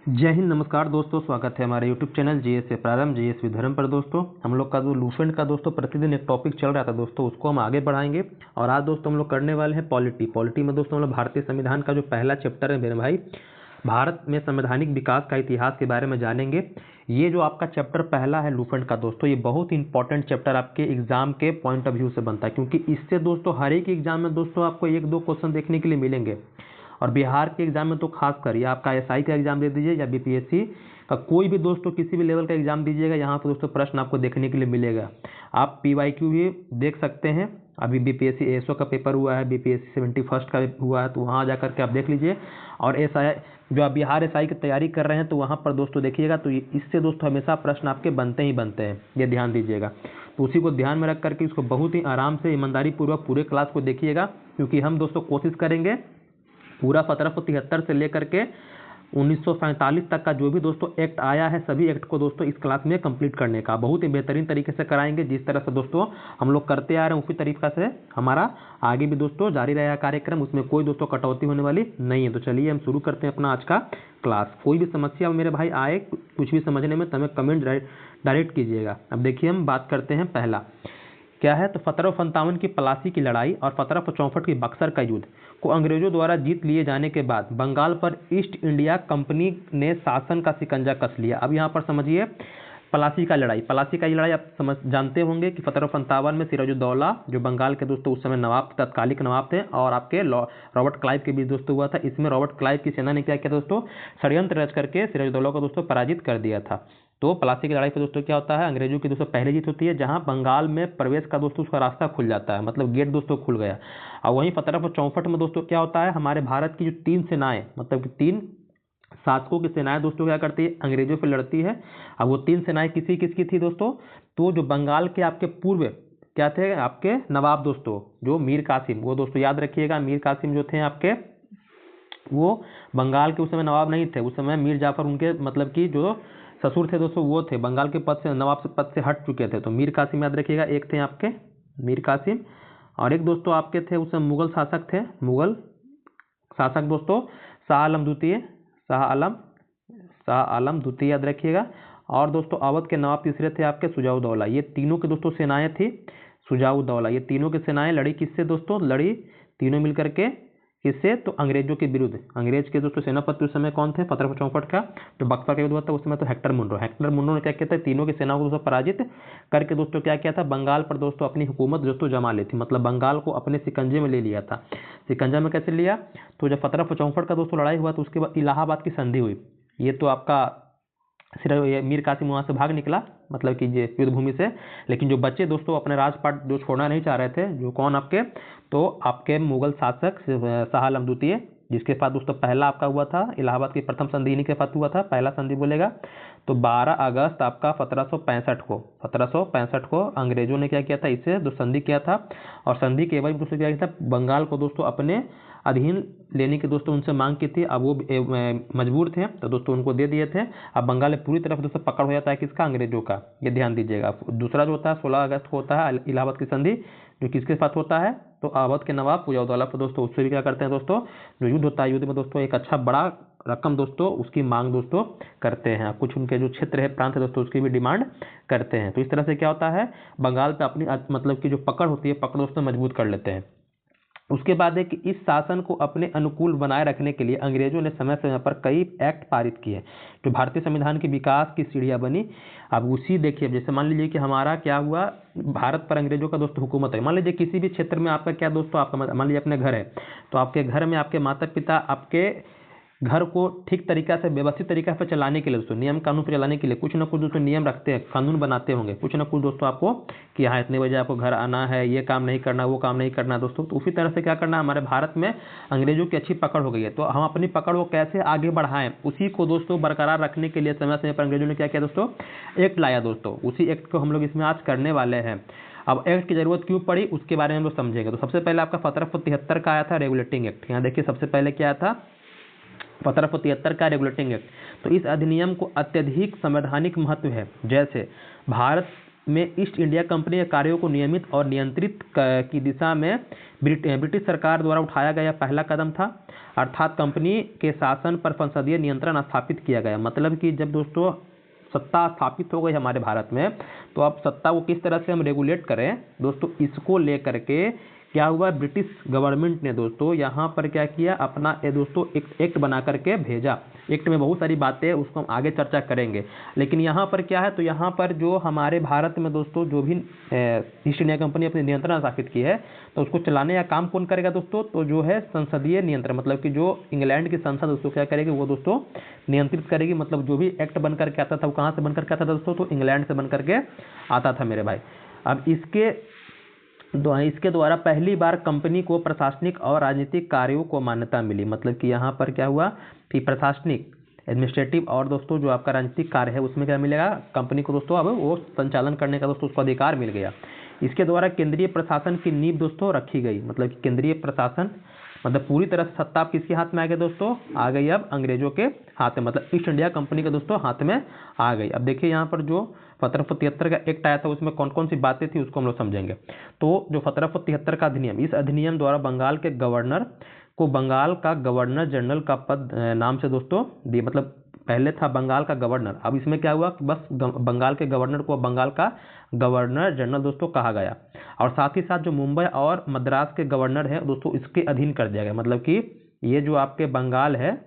जय हिंद, नमस्कार दोस्तों। स्वागत है हमारे यूट्यूब चैनल जीएस से प्रारंभ जीएस विधर्म पर। दोस्तों हम लोग का जो लूसेंट का दोस्तों प्रतिदिन एक टॉपिक चल रहा था दोस्तों, उसको हम आगे बढ़ाएंगे। और आज दोस्तों हम लोग करने वाले हैं पॉलिटी में दोस्तों हम लोग भारतीय संविधान का जो पहला चैप्टर है मेरे भाई, भारत में संवैधानिक विकास का इतिहास के बारे में जानेंगे। ये जो आपका चैप्टर पहला है लूसेंट का दोस्तों, ये बहुत इंपॉर्टेंट चैप्टर आपके एग्जाम के पॉइंट ऑफ व्यू से बनता है, क्योंकि इससे दोस्तों हर एक एग्जाम में दोस्तों आपको एक दो क्वेश्चन देखने के लिए मिलेंगे। और बिहार के एग्जाम में तो खास कर, या आपका एसआई का एग्जाम दे दीजिए या बीपीएससी का कोई भी दोस्तों किसी भी लेवल का एग्जाम दीजिएगा, यहाँ पर दोस्तों प्रश्न आपको देखने के लिए मिलेगा। आप पीवाईक्यू भी देख सकते हैं। अभी बीपीएससी एएसओ का पेपर हुआ है, बीपीएससी 71 का हुआ है, तो वहाँ जा करके आप देख लीजिए। और एसआई जो आप बिहार एसआई की तैयारी कर रहे हैं तो वहाँ पर दोस्तों देखिएगा, तो इससे दोस्तों हमेशा प्रश्न आपके बनते ही बनते हैं, ये ध्यान दीजिएगा। तो उसी को ध्यान में रख करके इसको बहुत ही आराम से ईमानदारी पूर्वक पूरे क्लास को देखिएगा, क्योंकि हम दोस्तों कोशिश करेंगे पूरा 1773 से लेकर के 1947 तक का जो भी दोस्तों एक्ट आया है, सभी एक्ट को दोस्तों इस क्लास में कंप्लीट करने का बहुत ही बेहतरीन तरीके से कराएंगे। जिस तरह से दोस्तों हम लोग करते आ रहे हैं उसी तरीके से हमारा आगे भी दोस्तों जारी रहेगा कार्यक्रम, उसमें कोई दोस्तों कटौती होने वाली नहीं है। तो चलिए हम शुरू करते हैं अपना आज का क्लास। कोई भी समस्या मेरे भाई आए कुछ भी समझने में तो हमें कमेंट डायरेक्ट कीजिएगा। अब देखिए हम बात करते हैं पहला क्या है, तो 1757 की प्लासी की लड़ाई और 1764 की बक्सर का युद्ध को अंग्रेजों द्वारा जीत लिए जाने के बाद बंगाल पर ईस्ट इंडिया कंपनी ने शासन का शिकंजा कस लिया। अब यहाँ पर समझिए प्लासी का ये लड़ाई आप समझ जानते होंगे कि 1757 में सिराजुद्दौला जो बंगाल के दोस्तों उस समय नवाब तत्कालिक नवाब थे और आपके रॉबर्ट क्लाइव के बीच दोस्तों हुआ था। इसमें रॉबर्ट क्लाइव की सेना ने क्या किया दोस्तों, षड्यंत्र रच करके सिराजुद्दौला को दोस्तों पराजित कर दिया था। तो प्लासी की लड़ाई पर दोस्तों क्या होता है, अंग्रेजों की दोस्तों पहली जीत होती है, जहां बंगाल में प्रवेश का दोस्तों उसका रास्ता खुल जाता है, मतलब गेट दोस्तों खुल गया। और वहीं 1764 में दोस्तों क्या होता है, हमारे भारत की जो तीन सेनाएं, मतलब कि तीन शासकों की सेनाएं दोस्तों क्या करती है, अंग्रेजों पर लड़ती है। अब वो तीन सेनाएं किसकी थी दोस्तों, तो जो बंगाल के आपके पूर्व क्या थे आपके नवाब दोस्तों, जो मीर कासिम, वो दोस्तों याद रखिएगा, मीर कासिम जो थे आपके वो बंगाल के उस समय नवाब नहीं थे, उस समय मीर जाफर उनके मतलब कि जो ससुर थे दोस्तों, वो थे बंगाल के पद से, नवाब से पद से हट चुके थे। तो मीर कासिम याद रखिएगा, एक थे आपके मीर कासिम, और एक दोस्तों आपके थे उस समय मुगल शासक थे, मुगल शासक दोस्तों शाह आलम द्वितीय याद रखिएगा। और दोस्तों अवध के नवाब तीसरे थे आपके सुजाउद्दौला। ये तीनों के दोस्तों सेनाएं थी सुजाउद्दौला। ये तीनों की सेनाएं लड़ी किससे दोस्तों, लड़ी तीनों मिलकर के किससे, तो अंग्रेजों के विरुद्ध। अंग्रेज के दोस्तों सेनापति उस समय कौन थे, 1764 का जो बक्सर का युद्ध हुआ था उस समय तो हेक्टर मुनरो ने क्या किया था, तीनों की सेनाओं को दोस्तों पराजित करके दोस्तों क्या किया था, बंगाल पर दोस्तों अपनी हुकूमत दोस्तों जमा ली थी, मतलब बंगाल को अपने शिकंजे में ले लिया था। शिकंजा में कैसे लिया, तो जब 1764 का दोस्तों लड़ाई हुआ तो उसके बाद इलाहाबाद की संधि हुई। ये तो आपका मीर कासिम वहां से भाग निकला, मतलब कि ये युद्ध भूमि से, लेकिन जो बच्चे दोस्तों अपने राजपाट जो छोड़ना नहीं चाह रहे थे, जो कौन आपके, तो आपके मुगल शासक शाह आलम द्वितीय, जिसके साथ दोस्तों पहला आपका हुआ था इलाहाबाद की प्रथम संधि इन्हीं के साथ हुआ था, पहला संधि बोलेगा। तो 12 अगस्त आपका 1765 को अंग्रेजों ने क्या किया था, इससे जो संधि किया था, और संधि के बाद दोस्तों क्या किया था, बंगाल को दोस्तों अपने अधीन लेने की दोस्तों उनसे मांग की थी। अब वो मजबूर थे तो दोस्तों उनको दे दिए थे। अब बंगाल में पूरी तरफ दोस्तों पकड़ हो जाता है किसका, अंग्रेजों का, ये ध्यान दीजिएगा। दूसरा जो होता है 16 अगस्त को होता है इलाहाबाद की संधि, जो किसके साथ होता है, तो अवध के नवाब सुजाउद्दौला पर दोस्तों, उससे भी क्या करते हैं दोस्तों, जो युद्ध होता है, युद्ध में दोस्तों एक अच्छा बड़ा रकम दोस्तों उसकी मांग दोस्तों करते हैं, कुछ उनके जो क्षेत्र है प्रांत है दोस्तों उसकी भी डिमांड करते हैं। तो इस तरह से क्या होता है, बंगाल पे अपनी मतलब की जो पकड़ होती है, पकड़ दोस्तों मजबूत कर लेते हैं। उसके बाद है कि इस शासन को अपने अनुकूल बनाए रखने के लिए अंग्रेजों ने समय समय पर कई एक्ट पारित किए, जो भारतीय संविधान के विकास की सीढ़ियां बनी। अब उसी देखिए, जैसे मान लीजिए कि हमारा क्या हुआ, भारत पर अंग्रेजों का दोस्तों हुकूमत है। मान लीजिए किसी भी क्षेत्र में आपका क्या दोस्तों, आपका मान लीजिए अपने घर है, तो आपके घर में आपके माता पिता आपके घर को ठीक तरीका से व्यवस्थित तरीका से चलाने के लिए दोस्तों, नियम कानून पर चलाने के लिए कुछ ना कुछ दोस्तों नियम रखते हैं, कानून बनाते होंगे कुछ ना कुछ दोस्तों आपको, कि हाँ इतने बजे आपको घर आना है, ये काम नहीं करना, वो काम नहीं करना दोस्तों। तो उसी तरह से क्या करना, हमारे भारत में अंग्रेजों की अच्छी पकड़ हो गई है, तो हम अपनी पकड़ को कैसे आगे बढ़ाएं, उसी को दोस्तों बरकरार रखने के लिए समय समय पर अंग्रेजों ने क्या किया दोस्तों, एक्ट लाया दोस्तों। उसी एक्ट को हम लोग इसमें आज करने वाले हैं। अब एक्ट की जरूरत क्यों पड़ी उसके बारे में हम लोग समझेंगे। तो सबसे पहले आपका 1773 का आया था रेगुलेटिंग एक्ट। यहाँ देखिए सबसे पहले क्या आया था, 1773 का रेगुलेटिंग एक्ट। तो इस अधिनियम को अत्यधिक संवैधानिक महत्व है। जैसे भारत में ईस्ट इंडिया कंपनी के कार्यों को नियमित और नियंत्रित की दिशा में ब्रिटिश सरकार द्वारा उठाया गया पहला कदम था। अर्थात कंपनी के शासन पर संसदीय नियंत्रण स्थापित किया गया। मतलब कि जब दोस्तों सत्ता स्थापित हो गई हमारे भारत में, तो अब सत्ता को किस तरह से हम रेगुलेट करें दोस्तों, इसको लेकर के क्या हुआ, ब्रिटिश गवर्नमेंट ने दोस्तों यहाँ पर क्या किया, अपना दोस्तों एक एक्ट बना करके भेजा। एक्ट में बहुत सारी बातें, उसको हम आगे चर्चा करेंगे। लेकिन यहाँ पर क्या है, तो यहाँ पर जो हमारे भारत में दोस्तों जो भी ईस्ट इंडिया कंपनी अपने नियंत्रण स्थापित की है, तो उसको चलाने का काम कौन करेगा दोस्तों, तो जो है संसदीय नियंत्रण, मतलब कि जो इंग्लैंड की संसद दोस्तों क्या करेगी, वो दोस्तों नियंत्रित करेगी। मतलब जो भी एक्ट बन करके आता था वो कहाँ से बन करके आता था दोस्तों, तो इंग्लैंड से बन करके आता था मेरे भाई। अब इसके द्वारा पहली बार कंपनी को प्रशासनिक और राजनीतिक कार्यों को मान्यता मिली। मतलब कि यहाँ पर क्या हुआ कि प्रशासनिक, एडमिनिस्ट्रेटिव और दोस्तों जो आपका राजनीतिक कार्य है उसमें क्या मिलेगा, कंपनी को दोस्तों अब वो संचालन करने का दोस्तों उसको अधिकार मिल गया। इसके द्वारा केंद्रीय प्रशासन की नींव दोस्तों रखी गई। मतलब कि केंद्रीय प्रशासन मतलब पूरी तरह से सत्ता किसके हाथ में आ गई दोस्तों, आ गई अब अंग्रेजों के हाथ में, मतलब ईस्ट इंडिया कंपनी के दोस्तों हाथ में आ गई। अब देखिए यहाँ पर जो 1773 का एक्ट आया था उसमें कौन कौन सी बातें थी उसको हम लोग समझेंगे। तो जो 1773 का अधिनियम, इस अधिनियम द्वारा बंगाल के गवर्नर को बंगाल का गवर्नर जनरल का पद नाम से दोस्तों दिए। मतलब पहले था बंगाल का गवर्नर, अब इसमें क्या हुआ कि बस बंगाल के गवर्नर को बंगाल का गवर्नर जनरल दोस्तों कहा गया। और साथ ही साथ जो मुंबई और मद्रास के गवर्नर हैं दोस्तों इसके अधीन कर दिया गया। मतलब कि ये जो आपके बंगाल है,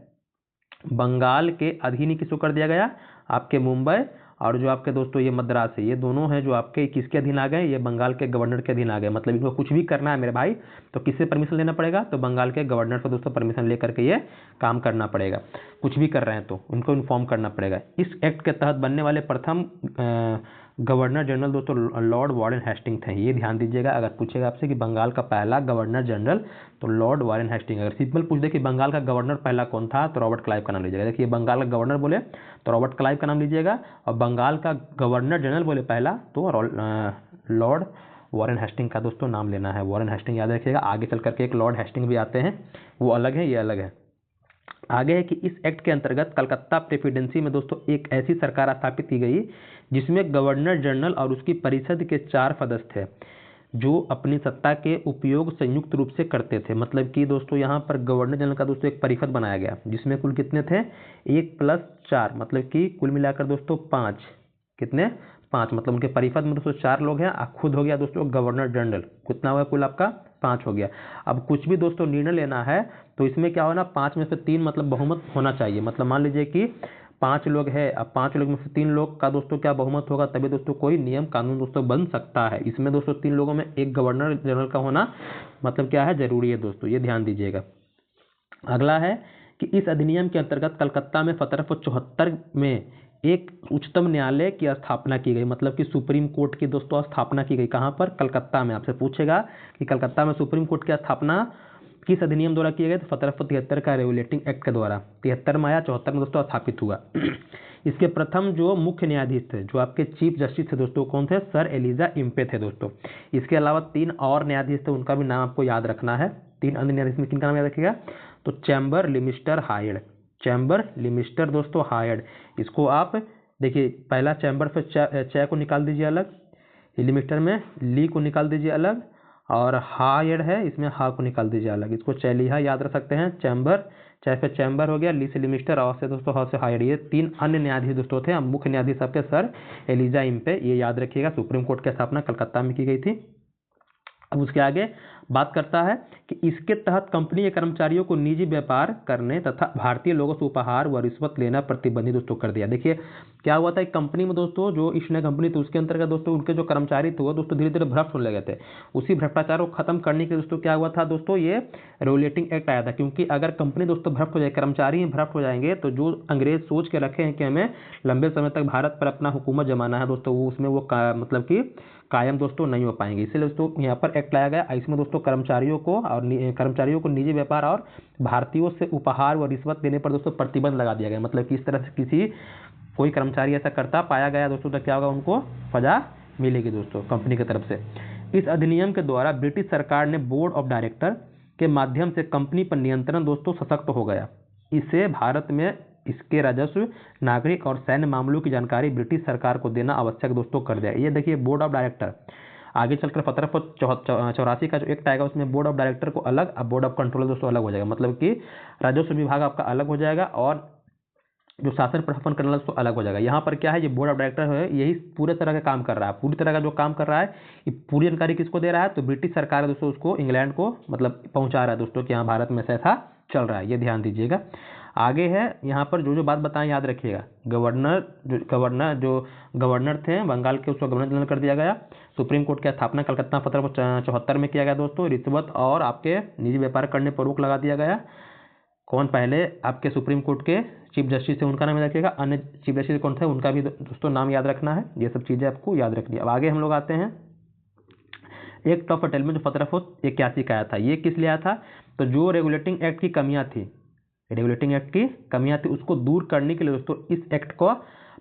बंगाल के अधीन ही किसको कर दिया गया, आपके मुंबई और जो आपके दोस्तों ये मद्रास है, ये दोनों हैं जो आपके किसके अधीन आ गए, ये बंगाल के गवर्नर के अधीन आ गए। मतलब इनको कुछ भी करना है मेरे भाई तो किससे परमिशन लेना पड़ेगा, तो बंगाल के गवर्नर से दोस्तों परमिशन लेकर के ये काम करना पड़ेगा। कुछ भी कर रहे हैं तो उनको इन्फॉर्म करना पड़ेगा। इस एक्ट के तहत बनने वाले प्रथम गवर्नर जनरल दोस्तों लॉर्ड वारेन हेस्टिंग थे। ये ध्यान दीजिएगा, अगर पूछेगा आपसे कि बंगाल का पहला गवर्नर जनरल तो लॉर्ड वारेन हेस्टिंग। अगर सिंपल पूछ दे कि बंगाल का गवर्नर पहला कौन था, तो रॉबर्ट क्लाइव का नाम लीजिएगा। देखिए बंगाल का गवर्नर बोले तो रॉबर्ट क्लाइव का नाम लीजिएगा, और बंगाल का गवर्नर जनरल बोले पहला तो लॉर्ड वारेन हेस्टिंग का दोस्तों नाम लेना है। वारेन हेस्टिंग याद रखिएगा। आगे चल करके एक लॉर्ड हेस्टिंग भी आते हैं, वो अलग है, ये अलग है। आगे है कि इस एक्ट के अंतर्गत कलकत्ता प्रेसिडेंसी में दोस्तों एक ऐसी सरकार स्थापित की गई जिसमें गवर्नर जनरल और उसकी परिषद के 4 सदस्य थे जो अपनी सत्ता के उपयोग संयुक्त रूप से करते थे। मतलब कि दोस्तों यहाँ पर गवर्नर जनरल का दोस्तों एक परिषद बनाया गया जिसमें कुल कितने थे, 1 + 4, मतलब कि कुल मिलाकर दोस्तों 5, कितने 5, मतलब उनके परिषद में दोस्तों 4 लोग हैं, खुद हो गया दोस्तों गवर्नर जनरल, कितना हुआ कुल आपका 5 हो गया। अब कुछ भी दोस्तों निर्णय लेना है तो इसमें क्या होना, 5 में से 3 मतलब बहुमत होना चाहिए। मतलब मान लीजिए कि 5 लोग है, अब 5 लोग में से 3 लोग का दोस्तों क्या बहुमत होगा, तभी दोस्तों कोई नियम कानून दोस्तों बन सकता है। इसमें दोस्तों 3 लोगों में एक गवर्नर जनरल का होना मतलब क्या है, जरूरी है दोस्तों, ये ध्यान दीजिएगा। अगला है कि इस अधिनियम के अंतर्गत कलकत्ता में 1774 में एक उच्चतम न्यायालय की स्थापना की गई। मतलब कि सुप्रीम कोर्ट की दोस्तों स्थापना की गई। कहाँ पर, कलकत्ता में। आपसे पूछेगा कि कलकत्ता में सुप्रीम कोर्ट की स्थापना किस अधिनियम द्वारा की गई, तो 1773 का रेगुलेटिंग एक्ट के द्वारा 73 में आया, 74 में दोस्तों स्थापित हुआ। इसके प्रथम जो मुख्य न्यायाधीश थे, जो आपके चीफ जस्टिस थे दोस्तों, कौन थे, सर एलिजा इम्पे थे दोस्तों। इसके अलावा 3 और न्यायाधीश थे, उनका भी नाम आपको याद रखना है। 3 अन्य न्यायाधीश में किनका नाम याद रखिएगा, तो चैम्बर लिमिस्टर हायर्ड, चैम्बर लिमिस्टर दोस्तों हायर्ड। इसको आप देखिए, पहला चैम्बर से च को निकाल दीजिए अलग, लिमिस्टर में ली को निकाल दीजिए अलग, और हायर्ड है इसमें हा को निकाल दीजिए अलग। इसको चैलिहा याद रख सकते हैं, चैम्बर, चाहे फिर चैम्बर हो गया, ली से लिमिस्टर, और से दोस्तों हा से हायर्ड। ये 3 अन्य न्यायाधीश दोस्तों थे। मुख्य न्यायाधीश आपके सर एलिजा इम्पे, ये याद रखिएगा। सुप्रीम कोर्ट की स्थापना कलकत्ता में की गई थी। अब उसके आगे बात करता है कि इसके तहत कंपनी के कर्मचारियों को निजी व्यापार करने तथा भारतीय लोगों से उपहार व रिश्वत लेना प्रतिबंधित दोस्तों कर दिया। देखिए क्या हुआ था, एक कंपनी में दोस्तों जो ईस्ट इंडिया कंपनी थी उसके अंतर्गत दोस्तों उनके जो कर्मचारी थे वो दोस्तों धीरे धीरे भ्रष्ट होने लगे थे। उसी भ्रष्टाचार को खत्म करने के दोस्तों क्या हुआ था दोस्तों, ये रेगुलेटिंग एक्ट आया था। क्योंकि अगर कंपनी दोस्तों भ्रष्ट हो जाए, कर्मचारी ही भ्रष्ट हो जाएंगे, तो जो अंग्रेज सोच के रखे हैं कि हमें लंबे समय तक भारत पर अपना हुकूमत जमाना है दोस्तों, वो उसमें वो मतलब कि कायम दोस्तों नहीं हो पाएंगे। इसलिए दोस्तों यहाँ पर एक्ट लाया गया। इसमें दोस्तों कर्मचारियों को निजी व्यापार और भारतीयों से उपहार व रिश्वत देने पर दोस्तों प्रतिबंध लगा दिया गया। मतलब कि इस तरह से कोई कर्मचारी ऐसा करता पाया गया दोस्तों तो क्या होगा, उनको सजा मिलेगी दोस्तों कंपनी की तरफ से। इस अधिनियम के द्वारा ब्रिटिश सरकार ने बोर्ड ऑफ डायरेक्टर के माध्यम से कंपनी पर नियंत्रण दोस्तों सशक्त हो गया। इससे भारत में इसके राजस्व, नागरिक और सैन्य मामलों की जानकारी ब्रिटिश सरकार को देना आवश्यक दोस्तों कर दिया। ये देखिए बोर्ड ऑफ डायरेक्टर, आगे चलकर 1784 का जो एक्ट आएगा उसमें बोर्ड ऑफ डायरेक्टर को अलग, अब बोर्ड ऑफ कंट्रोलर दोस्तों अलग हो जाएगा, मतलब कि राजस्व विभाग आपका अलग हो जाएगा और जो शासन प्रशासन करने वाला उसको अलग हो जाएगा। यहाँ पर क्या है, ये बोर्ड ऑफ डायरेक्टर है, यही पूरे तरह का काम कर रहा है, पूरी तरह का जो काम कर रहा है ये पूरी जानकारी किसको दे रहा है, तो ब्रिटिश सरकार है दोस्तों उसको इंग्लैंड को मतलब पहुंचा रहा है दोस्तों कि यहाँ भारत में ऐसा चल रहा है, ये ध्यान दीजिएगा। आगे है यहाँ पर जो बात बताएं याद रखिएगा, जो गवर्नर थे बंगाल के उसको गवर्नर जनरल कर दिया गया। सुप्रीम कोर्ट की स्थापना कलकत्ता 1774 में किया गया दोस्तों। रिश्वत और आपके निजी व्यापार करने पर रोक लगा दिया गया। कौन पहले आपके सुप्रीम कोर्ट के चीफ जस्टिस है उनका नाम याद रखिएगा, अन्य चीफ जस्टिस कौन थे उनका भी दोस्तों नाम याद रखना है, ये सब चीज़ें आपको याद रखनी है। अब आगे हम लोग आते हैं एक्ट ऑफ अटेलमेंट जो 1781 का आया था, ये किस लिए आया था, तो जो रेगुलेटिंग एक्ट की कमियां थी, रेगुलेटिंग एक्ट की कमियां थी उसको दूर करने के लिए दोस्तों इस एक्ट को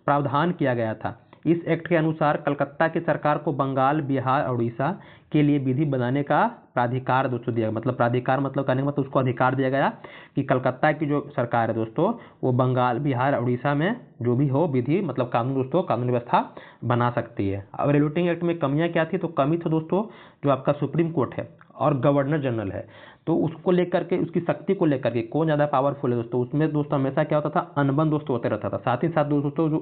प्रावधान किया गया था। इस एक्ट के अनुसार कलकत्ता की सरकार को बंगाल, बिहार और उड़ीसा के लिए विधि बनाने का प्राधिकार दोस्तों दिया, मतलब प्राधिकार मतलब कहने का मतलब उसको अधिकार दिया गया कि कलकत्ता की जो सरकार है दोस्तों वो बंगाल, बिहार और उड़ीसा में जो भी हो विधि मतलब कानून दोस्तों कानून व्यवस्था बना सकती है। अब रेगुलेटिंग एक्ट में कमियां क्या थी, तो कमी तो दोस्तों जो आपका सुप्रीम कोर्ट है और गवर्नर जनरल है, तो उसको लेकर के उसकी शक्ति को लेकर के कौन ज़्यादा पावरफुल है दोस्तों, उसमें दोस्तों हमेशा क्या होता था, अनबन दोस्तों होते रहता था। साथ ही साथ दोस्तों जो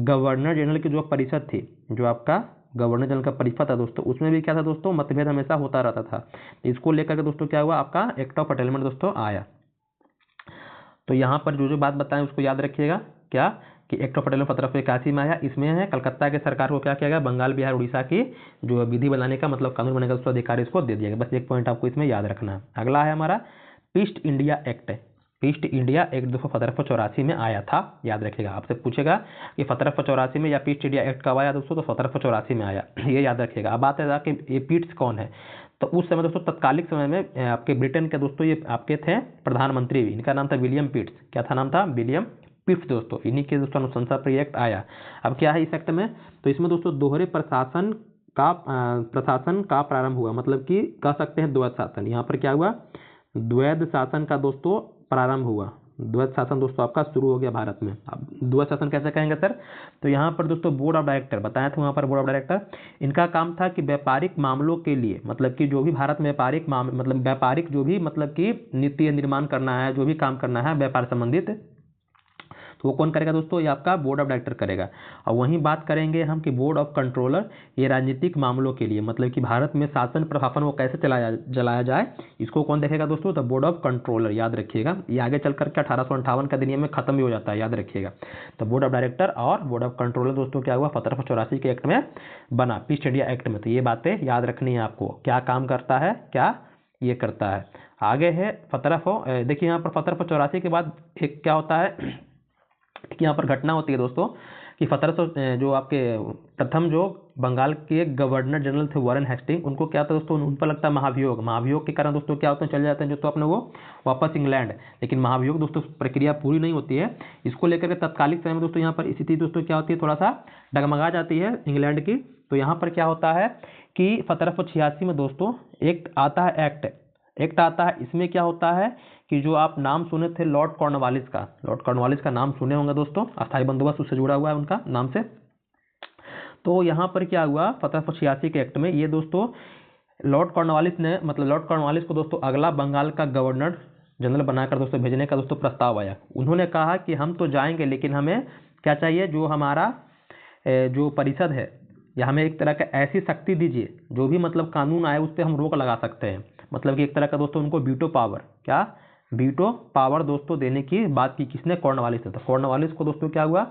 गवर्नर जनरल की जो परिषद थी, जो आपका गवर्नर जनरल का परिषद था दोस्तों, उसमें भी क्या था दोस्तों, मतभेद हमेशा होता रहता था। इसको लेकर के दोस्तों क्या हुआ, आपका एक्ट ऑफ अटेलमेंट दोस्तों आया। तो यहाँ पर जो बात बताएं उसको याद रखिएगा, क्या कि एक्ट ऑफ अटेलमेंट 1781 में आया। इसमें है कलकत्ता के सरकार को क्या किया गया, बंगाल, बिहार, उड़ीसा की जो विधि बनाने का मतलब कानून बनाने का उसको अधिकार इसको दे दिया गया। बस एक पॉइंट आपको इसमें याद रखना है। अगला है हमारा east India act. East India act दोस्तों 1784 में आया था, याद रखिएगा। आपसे पूछेगा कि 1784 में या ईस्ट इंडिया एक्ट कब आया दोस्तों, तो 1784 में आया, ये याद रखिएगा। अब बात है कि ये पीट्स कौन है, तो उस समय दोस्तों तत्कालिक समय में आपके ब्रिटेन के दोस्तों ये आपके थे प्रधानमंत्री भी, इनका नाम था विलियम पिट्स। क्या था नाम था, विलियम पिट्स दोस्तों, इन्हीं के दोस्तों अनुशंसा पर एक्ट आया। अब क्या है इस एक्ट में, तो इसमें दोस्तों दोहरे प्रशासन का प्रारंभ हुआ, मतलब कि कह सकते हैं द्वैध शासन। यहाँ पर क्या हुआ, द्वैध शासन का दोस्तों प्रारंभ हुआ, द्वैध शासन दोस्तों आपका शुरू हो गया भारत में। अब द्वैध शासन कैसे कहेंगे सर, तो यहाँ पर दोस्तों बोर्ड ऑफ डायरेक्टर बताया था, वहाँ पर बोर्ड ऑफ डायरेक्टर इनका काम था कि व्यापारिक मामलों के लिए, मतलब कि जो भी भारत में व्यापारिक जो भी मतलब कि नीति निर्माण करना है, जो भी काम करना है व्यापार संबंधित, तो वो कौन करेगा दोस्तों, ये आपका बोर्ड ऑफ डायरेक्टर करेगा। और वहीं बात करेंगे हम कि बोर्ड ऑफ कंट्रोलर, ये राजनीतिक मामलों के लिए, मतलब कि भारत में शासन प्रशासन वो कैसे चलाया जाए, इसको कौन देखेगा दोस्तों, द बोर्ड ऑफ कंट्रोलर, याद रखिएगा। ये आगे चल करके 1858 का अधिनियम में खत्म भी हो जाता है, याद रखिएगा। तो बोर्ड ऑफ डायरेक्टर और बोर्ड ऑफ कंट्रोलर दोस्तों क्या हुआ, 1784 के एक्ट में बना, ईस्ट इंडिया एक्ट में। तो ये बातें याद रखनी है आपको, क्या काम करता है, क्या ये करता है। आगे है देखिए यहाँ पर 1784 के बाद एक क्या होता है कि यहाँ पर घटना होती है दोस्तों कि 1700 जो आपके प्रथम जो बंगाल के गवर्नर जनरल थे वारेन हेस्टिंग, उनको क्या था दोस्तों, उन पर लगता है महाभियोग के कारण दोस्तों क्या होते हैं, चले जाते हैं जो तो अपने वो वापस इंग्लैंड। लेकिन महाभियोग दोस्तों प्रक्रिया पूरी नहीं होती है, इसको लेकर के तत्कालिक समय में दोस्तों यहाँ पर स्थिति दोस्तों क्या होती है, थोड़ा सा डगमगा जाती है इंग्लैंड की। तो यहाँ पर क्या होता है कि 1786 में दोस्तों एक्ट आता है, एक्ट आता है। इसमें क्या होता है कि जो आप नाम सुने थे लॉर्ड कॉर्नवालिस का नाम सुने होंगे दोस्तों, अस्थायी बंदोबस्त उससे जुड़ा हुआ है उनका नाम से। तो यहाँ पर क्या हुआ 1786 के एक्ट में, ये दोस्तों लॉर्ड कॉर्नवालिस को दोस्तों अगला बंगाल का गवर्नर जनरल बनाकर दोस्तों भेजने का दोस्तों प्रस्ताव आया। उन्होंने कहा कि हम तो जाएंगे लेकिन हमें क्या चाहिए, जो हमारा जो परिषद है या हमें एक तरह का ऐसी शक्ति दीजिए जो भी मतलब कानून आए उस पर हम रोक लगा सकते हैं। मतलब कि एक तरह का दोस्तों उनको वीटो पावर, क्या वीटो पावर दोस्तों देने की बात की किसने, कॉर्नवालिस ने। तो कॉर्नवालिस को दोस्तों क्या हुआ,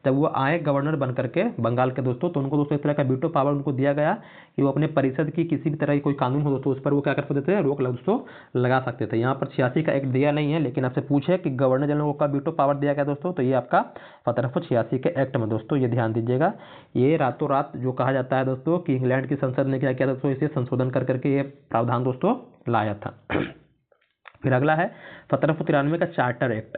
जब वो आए गवर्नर बन करके बंगाल के दोस्तों, तो उनको दोस्तों इस तरह का वीटो पावर उनको दिया गया कि वो अपने परिषद की किसी भी तरह की कोई कानून हो दोस्तों उस पर वो क्या कर सकते थे, रोक दोस्तों लगा सकते थे। यहाँ पर 86 का एक्ट दिया नहीं है, लेकिन आपसे पूछे कि गवर्नर जनरल को वीटो पावर दिया गया दोस्तों, तो ये आपका 1786 के एक्ट में दोस्तों, ये ध्यान दीजिएगा। ये रातों रात जो कहा जाता है दोस्तों कि इंग्लैंड की संसद ने क्या किया दोस्तों, इसे संशोधन कर करके ये प्रावधान दोस्तों लाया था। फिर अगला है 1793 का चार्टर एक्ट।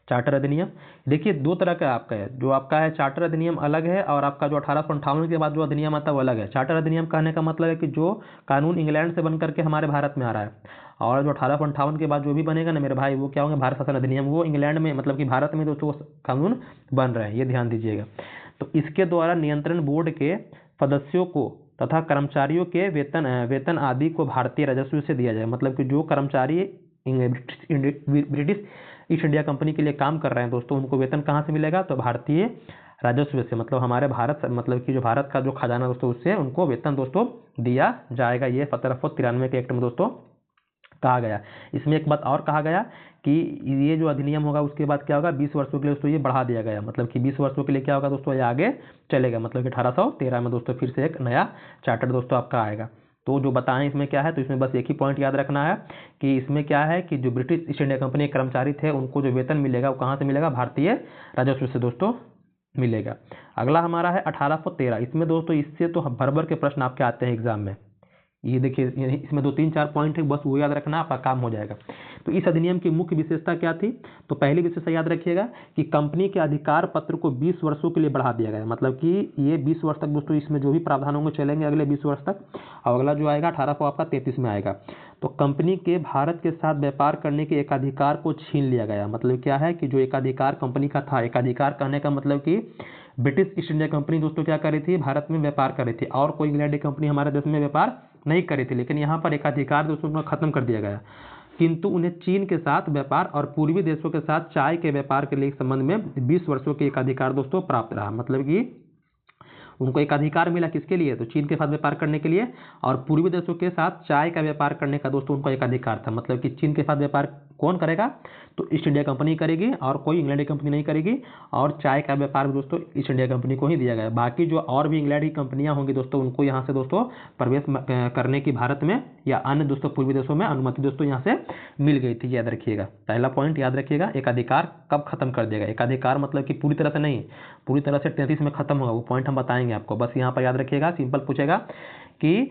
चार्टर अधिनियम देखिए दो तरह का आपका है, जो आपका है चार्टर अधिनियम अलग है और आपका जो 1858 के बाद जो अधिनियम आता है वो अलग है। चार्टर अधिनियम कहने का मतलब है कि जो कानून इंग्लैंड से बन करके हमारे भारत में आ रहा है, और जो 1858 के बाद जो भी बनेगा ना मेरे भाई वो क्या होंगे, भारत शासन अधिनियम, वो इंग्लैंड में मतलब कि भारत में दोस्तों कानून बन रहे हैं, ये ध्यान दीजिएगा। तो इसके द्वारा नियंत्रण बोर्ड के सदस्यों को तथा कर्मचारियों के वेतन आदि को भारतीय राजस्व से दिया जाए। मतलब कि जो कर्मचारी ब्रिटिश ईस्ट इंडिया कंपनी के लिए काम कर रहे हैं दोस्तों, उनको वेतन कहाँ से मिलेगा, तो भारतीय राजस्व से, मतलब हमारे भारत मतलब कि जो भारत का जो खजाना दोस्तों उससे उनको वेतन दोस्तों दिया जाएगा। ये 1793 के एक्ट में दोस्तों कहा गया। इसमें एक बात और कहा गया कि ये जो अधिनियम होगा उसके बाद क्या होगा, 20 वर्षों के लिए दोस्तों ये बढ़ा दिया गया। मतलब कि 20 वर्षों के लिए क्या होगा दोस्तों, ये आगे चलेगा। मतलब कि 1813 में दोस्तों फिर से एक नया चार्टर दोस्तों आपका आएगा। तो जो बताएं इसमें क्या है, तो इसमें बस एक ही पॉइंट याद रखना है कि इसमें क्या है कि जो ब्रिटिश ईस्ट इंडिया कंपनी के कर्मचारी थे उनको जो वेतन मिलेगा वो कहाँ से मिलेगा, भारतीय राजस्व से दोस्तों मिलेगा। अगला हमारा है 1813। इसमें दोस्तों इससे तो भर भर के प्रश्न आपके आते हैं एग्जाम में। ये देखिए इसमें 2-3-4 पॉइंट है, बस वो याद रखना, आपका काम हो जाएगा। तो इस अधिनियम की मुख्य विशेषता क्या थी, तो पहली विशेषता याद रखिएगा कि कंपनी के अधिकार पत्र को 20 वर्षों के लिए बढ़ा दिया गया। मतलब कि ये 20 वर्ष तक दोस्तों इसमें जो भी प्रावधान होंगे चलेंगे अगले 20 वर्ष तक। और अगला जो आएगा 1833 में आएगा। तो कंपनी के भारत के साथ व्यापार करने के एकाधिकार को छीन लिया गया। मतलब क्या है कि जो एकाधिकार कंपनी का था, एकाधिकार कहने का मतलब कि ब्रिटिश ईस्ट इंडिया कंपनी दोस्तों क्या कर रही थी, भारत में व्यापार कर रही थी, और कोई इंग्लैंड कंपनी हमारे देश में व्यापार नहीं कर रही थी। लेकिन यहाँ पर एकाधिकार दोस्तों खत्म कर दिया गया, किंतु उन्हें चीन के साथ व्यापार और पूर्वी देशों के साथ चाय के व्यापार के लिए संबंध में 20 वर्षों के एकाधिकार दोस्तों प्राप्त रहा। मतलब कि उनको एक अधिकार मिला किसके लिए, तो चीन के साथ व्यापार करने के लिए, और पूर्वी देशों के साथ चाय का व्यापार करने का दोस्तों उनको एक अधिकार था। मतलब कि चीन के साथ व्यापार कौन करेगा, तो ईस्ट इंडिया कंपनी करेगी और कोई इंग्लैंड की कंपनी नहीं करेगी। और चाय का व्यापार दोस्तों ईस्ट इंडिया कंपनी को ही दिया गया। बाकी जो और भी इंग्लैंड की कंपनियां होंगी दोस्तों उनको यहाँ से दोस्तों प्रवेश करने की भारत में या अन्य दोस्तों पूर्वी देशों में अनुमति दोस्तों यहाँ से मिल गई थी। याद रखिएगा, पहला पॉइंट याद रखिएगा, एकाधिकार कब खत्म कर देगा। एकाधिकार मतलब कि पूरी तरह से नहीं, पूरी तरह से 33 में खत्म होगा, वो पॉइंट हम बताएंगे आपको। बस यहाँ पर याद रखिएगा, सिंपल पूछेगा कि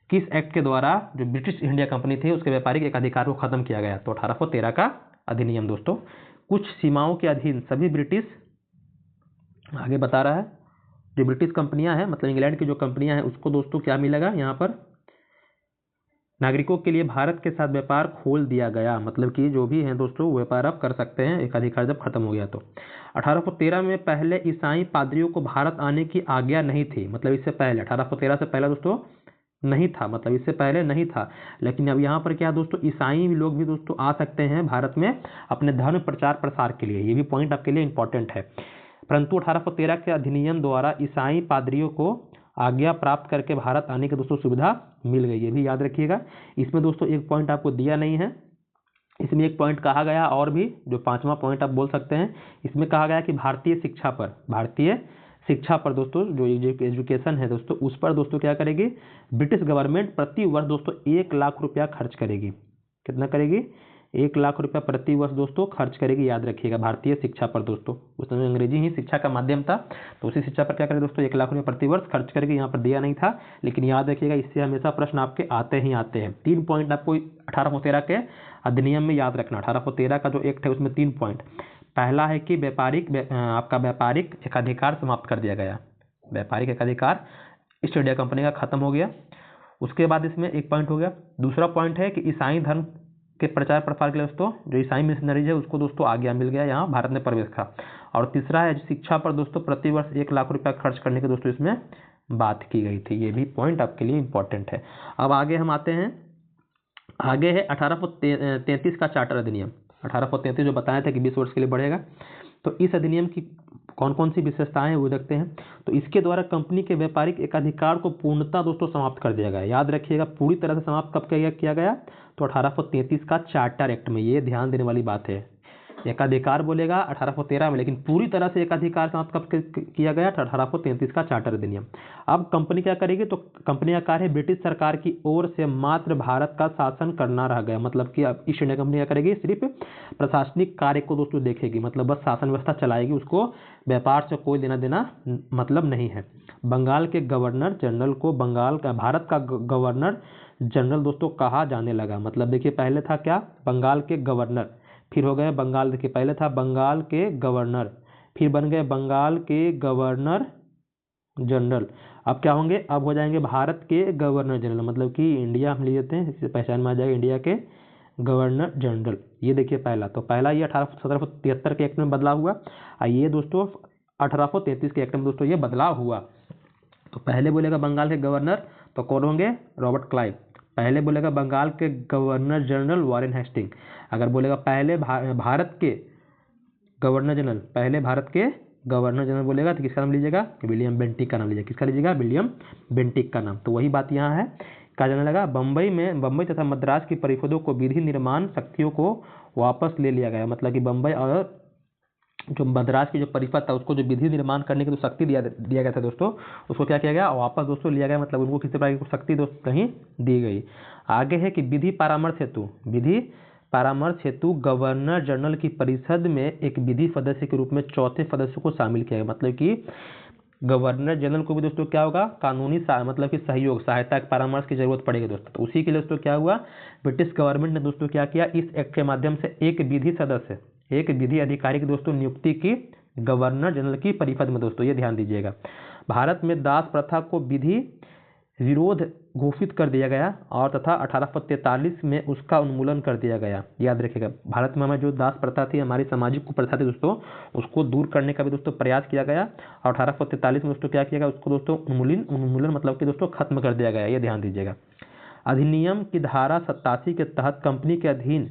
किस एक्ट के द्वारा जो ब्रिटिश इंडिया कंपनी थी उसके व्यापारिक एकाधिकार को खत्म किया गया, तो 1813 का अधिनियम दोस्तों। कुछ सीमाओं के अधीन सभी ब्रिटिश, आगे बता रहा है, जो ब्रिटिश कंपनियां हैं मतलब इंग्लैंड की जो कंपनियां हैं उसको दोस्तों क्या मिलेगा, यहाँ पर नागरिकों के लिए भारत के साथ व्यापार खोल दिया गया। मतलब कि जो भी हैं दोस्तों व्यापार अब कर सकते हैं, एकाधिकार जब खत्म हो गया। तो 1813 में पहले ईसाई पादरियों को भारत आने की आज्ञा नहीं थी। मतलब इससे पहले 1813 से पहले दोस्तों नहीं था, मतलब इससे पहले नहीं था। लेकिन अब यहाँ पर क्या दोस्तों, ईसाई लोग भी दोस्तों आ सकते हैं भारत में अपने धर्म प्रचार प्रसार के लिए। ये भी पॉइंट आपके लिए इंपॉर्टेंट है। परंतु 1813 के अधिनियम द्वारा ईसाई पादरियों को आज्ञा प्राप्त करके भारत आने की दोस्तों सुविधा मिल गई, ये भी याद रखिएगा। इसमें दोस्तों एक पॉइंट आपको दिया नहीं है, इसमें एक पॉइंट कहा गया और भी, जो 5वां पॉइंट आप बोल सकते हैं। इसमें कहा गया कि भारतीय शिक्षा पर दोस्तों जो एजुकेशन है दोस्तों उस पर दोस्तों क्या करेगी, ब्रिटिश गवर्नमेंट प्रति वर्ष दोस्तों 1 लाख रुपया खर्च करेगी। कितना करेगी, 1 लाख रुपया प्रति वर्ष दोस्तों खर्च करेगी। याद रखिएगा, भारतीय शिक्षा पर दोस्तों, उस समय अंग्रेजी ही शिक्षा का माध्यम था, तो उसी शिक्षा पर क्या करेगी दोस्तों, 1 लाख रुपया प्रति वर्ष खर्च करेगी। यहाँ पर दिया नहीं था, लेकिन याद रखिएगा इससे हमेशा प्रश्न आपके आते ही आते हैं। 3 पॉइंट आपको 1813 के अधिनियम में याद रखना। 1813 का जो एक्ट है उसमें 3 पॉइंट। पहला है कि आपका व्यापारिक एकाधिकार समाप्त कर दिया गया, व्यापारिक एकाधिकार ईस्ट इंडिया कंपनी का खत्म हो गया। उसके बाद इसमें एक पॉइंट हो गया। दूसरा पॉइंट है कि ईसाई धर्म के प्रचार प्रसार के लिए दोस्तों जो ईसाई मिशनरीज है उसको दोस्तों आज्ञा मिल गया, यहाँ भारत में प्रवेश का। और तीसरा है शिक्षा पर दोस्तों प्रति वर्ष 1 लाख रुपया खर्च करने की दोस्तों इसमें बात की गई थी। ये भी पॉइंट आपके लिए इंपॉर्टेंट है। अब आगे हम आते हैं, आगे है 1833 का चार्टर अधिनियम। 1833 जो बताया था कि 20 वर्ष के लिए बढ़ेगा, तो इस अधिनियम की कौन कौन सी विशेषताएं हैं वो देखते हैं। तो इसके द्वारा कंपनी के व्यापारिक एकाधिकार को पूर्णतः दोस्तों समाप्त कर दिया गया। याद रखिएगा, पूरी तरह से समाप्त कब किया गया, तो 1833 का चार्टर एक्ट में। ये ध्यान देने वाली बात है, एकाधिकार बोलेगा 1813 में, लेकिन पूरी तरह से एकाधिकार समाप्त कब किया गया, 1833 का चार्टर अधिनियम। अब कंपनी क्या करेगी, तो कंपनी का कार्य ब्रिटिश सरकार की ओर से मात्र भारत का शासन करना रह गया। मतलब कि अब ईस्ट इंडिया कंपनी क्या करेगी, सिर्फ प्रशासनिक कार्य को दोस्तों देखेगी, मतलब बस शासन व्यवस्था चलाएगी, उसको व्यापार से कोई लेना देना मतलब नहीं है। बंगाल के गवर्नर जनरल को भारत का गवर्नर जनरल दोस्तों कहा जाने लगा। मतलब देखिए पहले था क्या, बंगाल के गवर्नर, फिर हो गए बंगाल, देखिए पहले था बंगाल के गवर्नर, फिर बन गए बंगाल के गवर्नर जनरल। अब क्या होंगे, अब हो जाएंगे भारत के गवर्नर जनरल, मतलब कि इंडिया हम ले लेते हैं, इससे पहचान में आ जाएगा इंडिया के गवर्नर जनरल। ये देखिए पहला, तो पहला ये 1773 के एक्ट में बदलाव हुआ। ये दोस्तों 1833 के एक्ट में दोस्तों ये बदलाव हुआ। तो पहले बोलेगा बंगाल के गवर्नर तो कौन होंगे, रॉबर्ट क्लाइव। पहले बोलेगा बंगाल के गवर्नर जनरल वॉरेन हेस्टिंग। अगर बोलेगा पहले भारत के गवर्नर जनरल, पहले भारत के गवर्नर जनरल बोलेगा तो किसका नाम लीजिएगा, विलियम बेंटिक का नाम लीजिएगा। किसका लीजिएगा, विलियम बेंटिक का नाम। तो वही बात यहाँ है, कहा जाने लगा बम्बई तथा मद्रास की परिषदों को विधि निर्माण शक्तियों को वापस ले लिया गया। मतलब कि बम्बई और जो मद्रास की जो परिषद था उसको जो विधि निर्माण करने की जो शक्ति दिया गया था दोस्तों, उसको क्या किया गया, वापस दोस्तों लिया गया। मतलब उनको किसी प्रकार की शक्ति दोस्तों कहीं दी गई। आगे है कि विधि परामर्श हेतु गवर्नर जनरल की परिषद में एक विधि सदस्य के रूप में चौथे सदस्य को शामिल किया गया। मतलब कि गवर्नर जनरल को भी दोस्तों क्या होगा, कानूनी मतलब कि सहयोग, सहायता, परामर्श की जरूरत पड़ेगी दोस्तों। तो उसी के लिए दोस्तों क्या हुआ, ब्रिटिश गवर्नमेंट ने दोस्तों क्या किया, इस एक्ट के माध्यम से एक विधि अधिकारी की दोस्तों नियुक्ति की गवर्नर जनरल की परिषद में। दोस्तों ये ध्यान दीजिएगा, भारत में दास प्रथा को विधि विरोध घोषित कर दिया गया और तथा 1843 में उसका उन्मूलन कर दिया गया। याद रखिएगा, भारत में हमें जो दास प्रथा थी, हमारी सामाजिक कुप्रथा थी दोस्तों, उसको दूर करने का भी दोस्तों प्रयास किया गया और 1843 में दोस्तों क्या किया गया, उसको दोस्तों उन्मूलन मतलब कि दोस्तों खत्म कर दिया गया। ये ध्यान दीजिएगा। अधिनियम की धारा 87 के तहत कंपनी के अधीन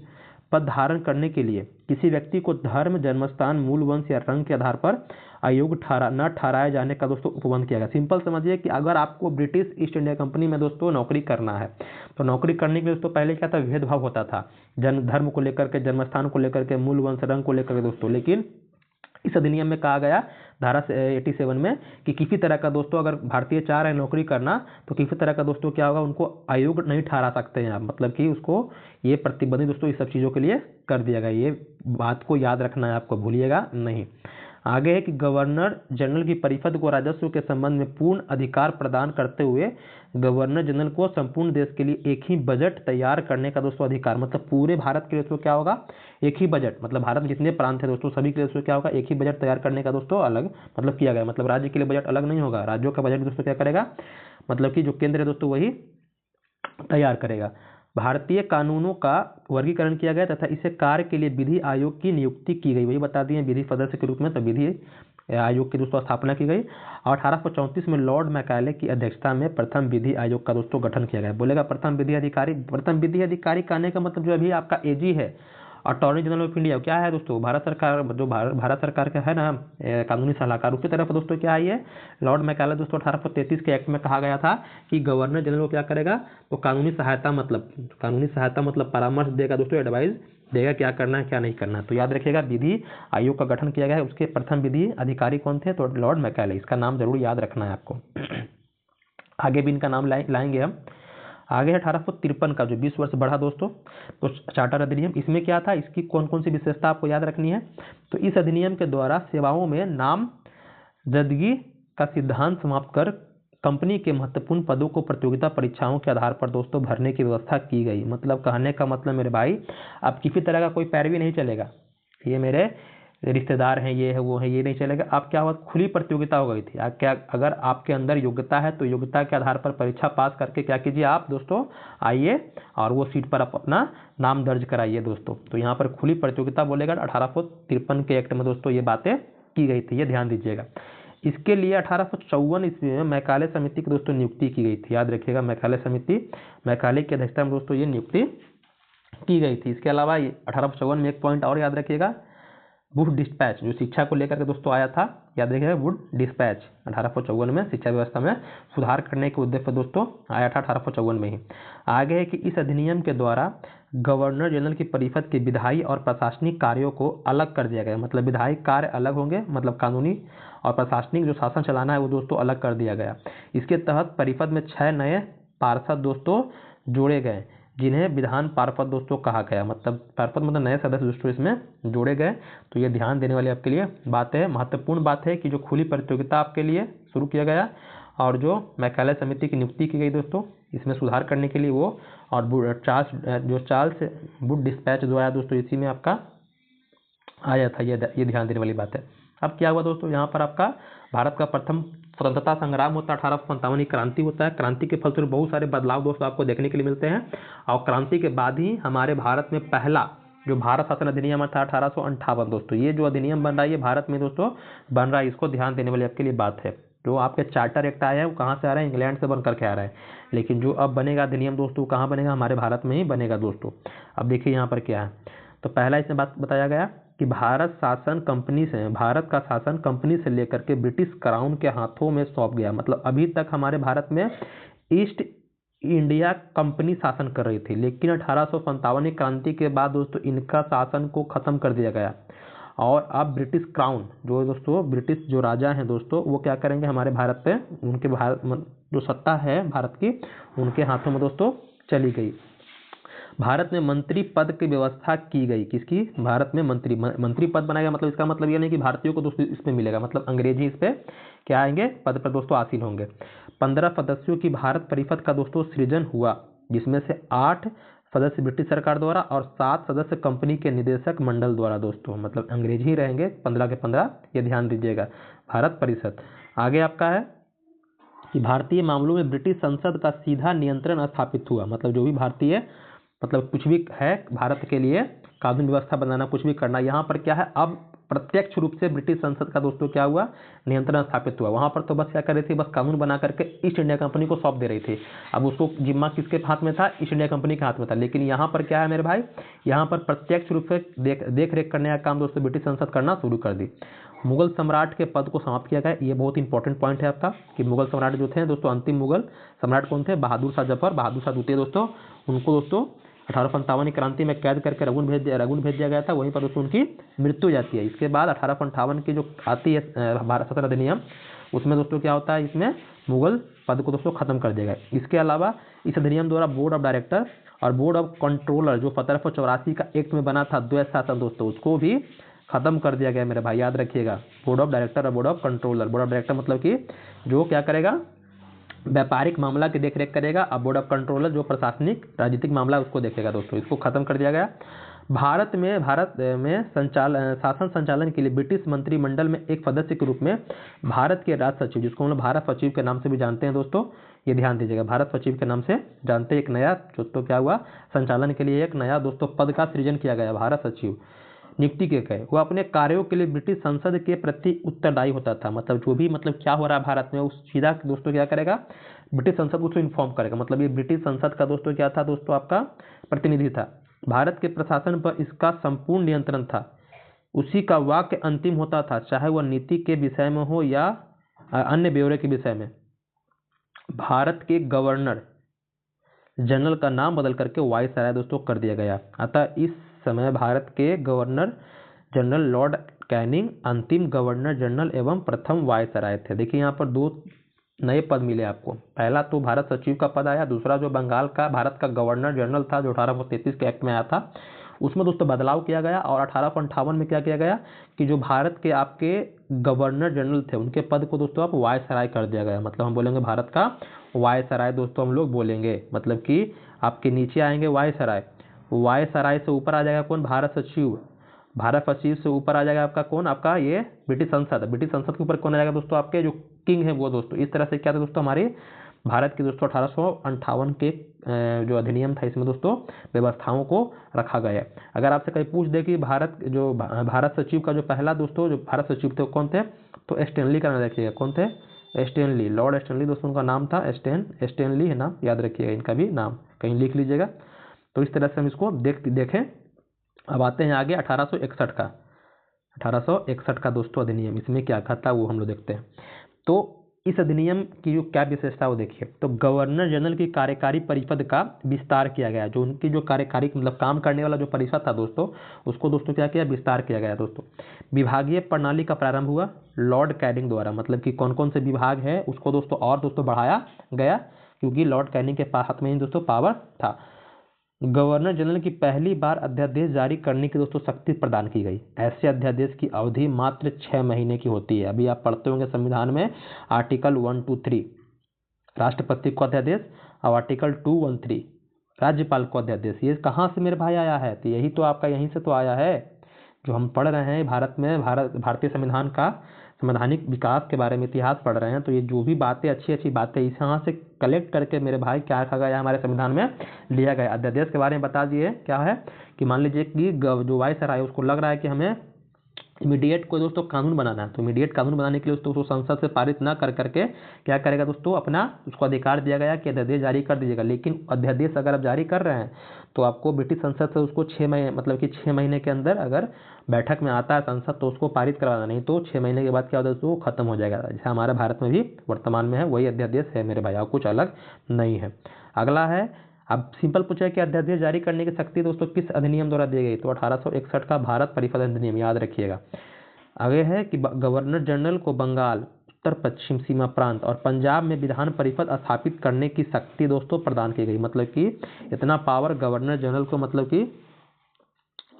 पद धारण करने के लिए किसी व्यक्ति को धर्म, जन्मस्थान, मूल वंश या रंग के आधार पर अयोग्य न ठहराए जाने का दोस्तों उपबंध किया गया। सिंपल समझिए कि अगर आपको ब्रिटिश ईस्ट इंडिया कंपनी में दोस्तों नौकरी करना है तो नौकरी करने के लिए दोस्तों पहले क्या था, भेदभाव होता था, धर्म को लेकर के, जन्मस्थान को लेकर के, मूल वंश, रंग को लेकर के दोस्तों। लेकिन इस अधिनियम में कहा गया धारा 87 में कि किसी तरह का दोस्तों अगर भारतीय चाह रहे हैं नौकरी करना तो किसी तरह का दोस्तों क्या होगा, उनको अयोग्य नहीं ठहरा सकते हैं आप। मतलब कि उसको ये प्रतिबंधित दोस्तों इस सब चीज़ों के लिए कर दिया गया। ये बात को याद रखना है, आपको भूलिएगा नहीं। आगे है कि गवर्नर जनरल की परिषद को राजस्व के संबंध में पूर्ण अधिकार प्रदान करते हुए गवर्नर जनरल को संपूर्ण देश के लिए एक ही बजट तैयार करने का दोस्तों अधिकार। मतलब पूरे भारत के लिए दोस्तों क्या होगा, एक ही बजट, मतलब भारत में जितने प्रांत है दोस्तों सभी के लिए दोस्तों क्या होगा, एक ही बजट तैयार करने का दोस्तों अलग मतलब किया गया। मतलब राज्य के लिए बजट अलग नहीं होगा, राज्यों का बजट दोस्तों क्या करेगा, मतलब कि जो केंद्र है दोस्तों वही तैयार करेगा। भारतीय कानूनों का वर्गीकरण किया गया तथा इसे कार्य के लिए विधि आयोग की नियुक्ति की गई। वही बता दिए विधि सदस्य के रूप में, तो विधि आयोग की दोस्तों स्थापना की गई। और 1834 में लॉर्ड मैकाले की अध्यक्षता में प्रथम विधि आयोग का दोस्तों गठन किया गया। बोलेगा प्रथम विधि अधिकारी कहने का मतलब जो अभी आपका एजी है, अटॉर्नी जनरल ऑफ इंडिया क्या है दोस्तों, भारत सरकार, जो भारत सरकार का है ना कानूनी सलाहकार, उसकी तरफ दोस्तों क्या है, लॉर्ड मैकाले दोस्तों 1833 के एक्ट में कहा गया था कि गवर्नर जनरल को क्या करेगा, तो कानूनी सहायता मतलब परामर्श देगा दोस्तों, एडवाइस देगा क्या करना है क्या नहीं करना। तो याद रखिएगा विधि आयोग का गठन किया गया है, उसके प्रथम विधि अधिकारी कौन थे, तो लॉर्ड मैकाले। इसका नाम जरूर याद रखना है आपको। आगे भी इनका नाम लाएंगे हम। आगे है 1853 का जो 20 वर्ष बढ़ा दोस्तों, तो चार्टर अधिनियम, इसमें क्या था, इसकी कौन कौन सी विशेषता आपको याद रखनी है। तो इस अधिनियम के द्वारा सेवाओं में नामजदगी का सिद्धांत समाप्त कर कंपनी के महत्वपूर्ण पदों को प्रतियोगिता परीक्षाओं के आधार पर दोस्तों भरने की व्यवस्था की गई। मतलब कहने का मतलब मेरे भाई, अब किसी तरह का कोई पैरवी नहीं चलेगा, ये मेरे रिश्तेदार हैं, ये है वो है, ये नहीं चलेगा। अब क्या हुआ, खुली प्रतियोगिता हो गई थी। अगर आपके अंदर योग्यता है तो योग्यता के आधार पर परीक्षा पास करके क्या कीजिए आप दोस्तों, आइए और वो सीट पर आप अपना नाम दर्ज कराइए दोस्तों। तो यहाँ पर खुली प्रतियोगिता बोलेगा 1853 के एक्ट में दोस्तों ये बातें की गई थी, ये ध्यान दीजिएगा। इसके लिए 1854 ईस्वी में मैकाले समिति की दोस्तों नियुक्ति की गई थी। याद रखिएगा मैकाले की अध्यक्षता में दोस्तों ये नियुक्ति की गई थी। इसके अलावा 1854 में एक पॉइंट और याद रखिएगा, वुड डिस्पैच जो शिक्षा को लेकर के दोस्तों आया था, याद रखिएगा वुड डिस्पैच 1854 में शिक्षा व्यवस्था में सुधार करने के उद्देश्य से दोस्तों आया था 1854 में ही। आगे है कि इस अधिनियम के द्वारा गवर्नर जनरल की परिषद के विधायी और प्रशासनिक कार्यों को अलग कर दिया गया। मतलब विधायी कार्य अलग होंगे, मतलब कानूनी और प्रशासनिक जो शासन चलाना है वो दोस्तों अलग कर दिया गया। इसके तहत परिषद में 6 नए पार्षद दोस्तों जोड़े गए, जिन्हें विधान पार्षद दोस्तों कहा गया। मतलब पार्षद मतलब नए सदस्य दोस्तों इसमें जोड़े गए। तो ये ध्यान देने वाली आपके लिए बात है, महत्वपूर्ण बात है कि जो खुली प्रतियोगिता आपके लिए शुरू किया गया और जो मैकाले समिति की नियुक्ति की गई दोस्तों इसमें सुधार करने के लिए वो, और चार्ल्स वुड डिस्पैच जो आया दोस्तों इसी में आपका आया था। ये ध्यान देने वाली बात है। अब क्या हुआ दोस्तों, यहाँ पर आपका भारत का प्रथम स्वतंत्रता संग्राम होता है, 1857 की क्रांति होता है। क्रांति के फलस्वरूप बहुत सारे बदलाव दोस्तों आपको देखने के लिए मिलते हैं, और क्रांति के बाद ही हमारे भारत में पहला जो भारत शासन अधिनियम था 1858 दोस्तों, ये जो अधिनियम बन रहा है ये भारत में दोस्तों बन रहा है। इसको ध्यान देने वाली आपके लिए बात है। जो आपके चार्टर एक्ट आया है वो कहाँ से आ रहा है, इंग्लैंड से बन करके आ रहा है, लेकिन जो अब बनेगा अधिनियम दोस्तों कहाँ बनेगा, हमारे भारत में ही बनेगा दोस्तों। अब देखिए यहाँ पर क्या है, तो पहला इसमें बात बताया गया कि भारत का शासन कंपनी से लेकर के ब्रिटिश क्राउन के हाथों में सौंप गया। मतलब अभी तक हमारे भारत में ईस्ट इंडिया कंपनी शासन कर रही थी, लेकिन 1857 की क्रांति के बाद दोस्तों इनका शासन को खत्म कर दिया गया, और अब ब्रिटिश क्राउन जो दोस्तों ब्रिटिश जो राजा हैं दोस्तों वो क्या करेंगे, हमारे भारत पे उनके जो सत्ता है भारत की उनके हाथों में दोस्तों चली गई। भारत में मंत्री पद की व्यवस्था की गई। किसकी, भारत में मंत्री पद बनाएगा। मतलब इसका मतलब यह नहीं कि भारतीयों को दोस्तों इसमें मिलेगा, मतलब अंग्रेजी इस पे क्या आएंगे, पद पर दोस्तों आसीन होंगे। 15 सदस्यों की भारत परिषद का दोस्तों सृजन हुआ, जिसमें से 8 सदस्य ब्रिटिश सरकार द्वारा और 7 सदस्य कंपनी के निदेशक मंडल द्वारा दोस्तों, मतलब अंग्रेजी ही रहेंगे 15 के 15, ये ध्यान दीजिएगा। भारत परिषद आगे आपका है कि भारतीय मामलों में ब्रिटिश संसद का सीधा नियंत्रण स्थापित हुआ। मतलब जो भी भारतीय मतलब कुछ भी है भारत के लिए कानून व्यवस्था बनाना, कुछ भी करना, यहाँ पर क्या है अब प्रत्यक्ष रूप से ब्रिटिश संसद का दोस्तों क्या हुआ, नियंत्रण स्थापित हुआ। वहां पर तो बस क्या कर रही थी, बस कानून बना करके ईस्ट इंडिया कंपनी को सौंप दे रही थी। अब उसको जिम्मा किसके हाथ में था, ईस्ट इंडिया कंपनी के हाथ में था। लेकिन यहाँ पर क्या है मेरे भाई, यहाँ पर प्रत्यक्ष रूप से देख रेख करने का काम दोस्तों ब्रिटिश संसद करना शुरू कर दी। मुगल सम्राट के पद को समाप्त किया गया। ये बहुत इंपॉर्टेंट पॉइंट है आपका कि मुगल सम्राट जो थे दोस्तों, अंतिम मुगल सम्राट कौन थे, बहादुर शाह जफर, बहादुर शाह द्वितीय दोस्तों। उनको दोस्तों 1857 की क्रांति में कैद करके रंगून भेज दिया गया था, वहीं पर दोस्तों उनकी मृत्यु हो जाती है। इसके बाद 1858 की जो आती है भारत शासन अधिनियम, उसमें दोस्तों क्या होता है, इसमें मुगल पद को दोस्तों खत्म कर दिया गया। इसके अलावा इस अधिनियम द्वारा बोर्ड ऑफ डायरेक्टर और बोर्ड ऑफ कंट्रोलर जो 1784 का एक्ट में बना था द्वैत शासन दोस्तों, उसको भी खत्म कर दिया गया मेरे भाई, याद रखिएगा। बोर्ड ऑफ डायरेक्टर और board of controller, board of director मतलब कि जो क्या करेगा, व्यापारिक मामला की देखरेख करेगा, अब बोर्ड ऑफ कंट्रोलर जो प्रशासनिक राजनीतिक मामला उसको देखेगा दोस्तों, इसको खत्म कर दिया गया। भारत में शासन संचालन के लिए ब्रिटिश मंत्रिमंडल में एक सदस्य के रूप में भारत के राज सचिव, जिसको हम लोग भारत सचिव के नाम से भी जानते हैं दोस्तों, ये ध्यान दीजिएगा, भारत सचिव के नाम से जानते हैं। एक नया दोस्तों क्या हुआ, संचालन के लिए एक नया दोस्तों पद का सृजन किया गया, भारत सचिव नियुक्ति के गए। वो अपने कार्यों के लिए ब्रिटिश संसद के प्रति उत्तरदायी होता था। मतलब जो भी मतलब क्या हो रहा है भारत में, उस सीधा दोस्तों क्या करेगा, ब्रिटिश संसद को इन्फॉर्म करेगा। मतलब ये ब्रिटिश संसद का दोस्तों क्या था दोस्तों, आपका प्रतिनिधि था। भारत के प्रशासन पर इसका संपूर्ण नियंत्रण था। उसी का वाक्य अंतिम होता था, चाहे वह नीति के विषय में हो या अन्य ब्यौरे के विषय में। भारत के गवर्नर जनरल का नाम बदल करके वायसराय दोस्तों कर दिया गया। अतः इस समय भारत के गवर्नर जनरल लॉर्ड कैनिंग अंतिम गवर्नर जनरल एवं प्रथम वायसराय थे। देखिए यहाँ पर 2 नए पद मिले आपको। पहला तो भारत सचिव का पद आया, दूसरा जो बंगाल का भारत का गवर्नर जनरल था जो 1833 के एक्ट में आया था, उसमें दोस्तों बदलाव किया गया। और 1858 में क्या किया गया कि जो भारत के आपके गवर्नर जनरल थे उनके पद को दोस्तों आप वायसराय कर दिया गया। मतलब हम बोलेंगे भारत का वायसराय दोस्तों हम लोग बोलेंगे। मतलब कि आपके नीचे आएंगे वायसराय, वायसराय से ऊपर आ जाएगा कौन, भारत सचिव, भारत सचिव से ऊपर आ जाएगा आपका कौन, आपका ये ब्रिटिश संसद, ब्रिटिश संसद के ऊपर कौन आ जाएगा दोस्तों, आपके जो किंग है वो दोस्तों। इस तरह से क्या था दोस्तों, हमारे भारत के दोस्तों 1858 के जो अधिनियम था इसमें दोस्तों व्यवस्थाओं को रखा गया। अगर आपसे कहीं पूछ दे कि भारत सचिव का जो पहला दोस्तों जो भारत सचिव थे कौन थे, तो स्टैनली का नाम रखिएगा। कौन थे, स्टैनली, लॉर्ड स्टैनली दोस्तों उनका नाम था, स्टैनली है नाम, याद रखिएगा इनका भी नाम, कहीं लिख लीजिएगा। तो इस तरह से हम इसको देखें। अब आते हैं आगे 1861 का दोस्तों अधिनियम, इसमें क्या था वो हम लोग देखते हैं। तो इस अधिनियम की जो क्या विशेषता वो देखिए, तो गवर्नर जनरल की कार्यकारी परिषद का विस्तार किया गया। जो उनकी जो कार्यकारी मतलब काम करने वाला जो परिषद था दोस्तों, उसको दोस्तों क्या किया, विस्तार किया गया दोस्तों। विभागीय प्रणाली का प्रारंभ हुआ लॉर्ड कैनिंग द्वारा। मतलब कि कौन कौन से विभाग है उसको दोस्तों और दोस्तों बढ़ाया गया, क्योंकि लॉर्ड कैनिंग के हाथ में ही दोस्तों पावर था। गवर्नर जनरल की पहली बार अध्यादेश जारी करने की दोस्तों शक्ति प्रदान की गई। ऐसे अध्यादेश की अवधि मात्र 6 महीने की होती है। अभी आप पढ़ते होंगे संविधान में आर्टिकल 123 राष्ट्रपति को अध्यादेश और आर्टिकल 213 राज्यपाल को अध्यादेश। ये कहाँ से मेरे भाई आया है, तो यही तो आपका यहीं से तो आया है। जो हम पढ़ रहे हैं भारत में भारतीय संविधान का संवैधानिक विकास के बारे में इतिहास पढ़ रहे हैं, तो ये जो भी बातें अच्छी अच्छी बातें इस यहाँ से कलेक्ट करके मेरे भाई क्या रखा गया हमारे संविधान में लिया गया। अध्यादेश के बारे में बता दिए क्या है कि मान लीजिए कि जो वायसराय है उसको लग रहा है कि हमें इमीडिएट कोई दोस्तों कानून बनाना है, तो इमीडिएट कानून बनाने के लिए दोस्तों संसद से पारित ना कर करके क्या करेगा दोस्तों, अपना उसको अधिकार दिया गया कि अध्यादेश जारी कर दीजिएगा। लेकिन अध्यादेश अगर आप जारी कर रहे हैं तो आपको ब्रिटिश संसद से उसको 6 महीने मतलब कि 6 महीने के अंदर अगर बैठक में आता है संसद तो उसको पारित करवाना, नहीं तो 6 महीने के बाद क्या होता है तो खत्म हो जाएगा। जैसे हमारे भारत में भी वर्तमान में है वही अध्यादेश है मेरे भाई, और कुछ अलग नहीं है। अगला है, अब सिंपल पूछा है कि अध्यादेश जारी करने की शक्ति दोस्तों किस अधिनियम द्वारा दी गई, तो 1861 का भारत परिषद अधिनियम, याद रखिएगा। आगे है कि गवर्नर जनरल को बंगाल, उत्तर पश्चिम सीमा प्रांत और पंजाब में विधान परिषद स्थापित करने की शक्ति दोस्तों प्रदान की गई। मतलब कि इतना पावर गवर्नर जनरल को मतलब कि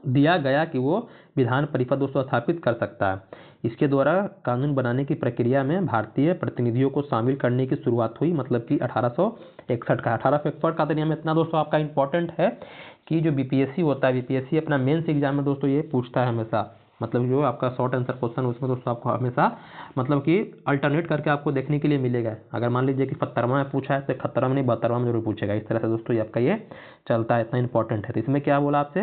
दिया गया कि वो विधान परिषद दोस्तों स्थापित कर सकता है। इसके द्वारा कानून बनाने की प्रक्रिया में भारतीय प्रतिनिधियों को शामिल करने की शुरुआत हुई। मतलब कि 1861 का अधिनियम इतना दोस्तों आपका इंपॉर्टेंट है कि जो बीपीएससी होता है, बीपीएससी अपना मेंस एग्जाम में दोस्तों ये पूछता है हमेशा, मतलब जो आपका शॉर्ट आंसर क्वेश्चन उसमें दोस्तों आपको हमेशा मतलब कि अल्टरनेट करके आपको देखने के लिए मिलेगा। अगर मान लीजिए कि 70वां में पूछा है तो 71वां में नहीं 72वां में जरूर पूछेगा। इस तरह से दोस्तों ये आपका ये चलता है, इतना इंपॉर्टेंट है। तो इसमें क्या बोला आपसे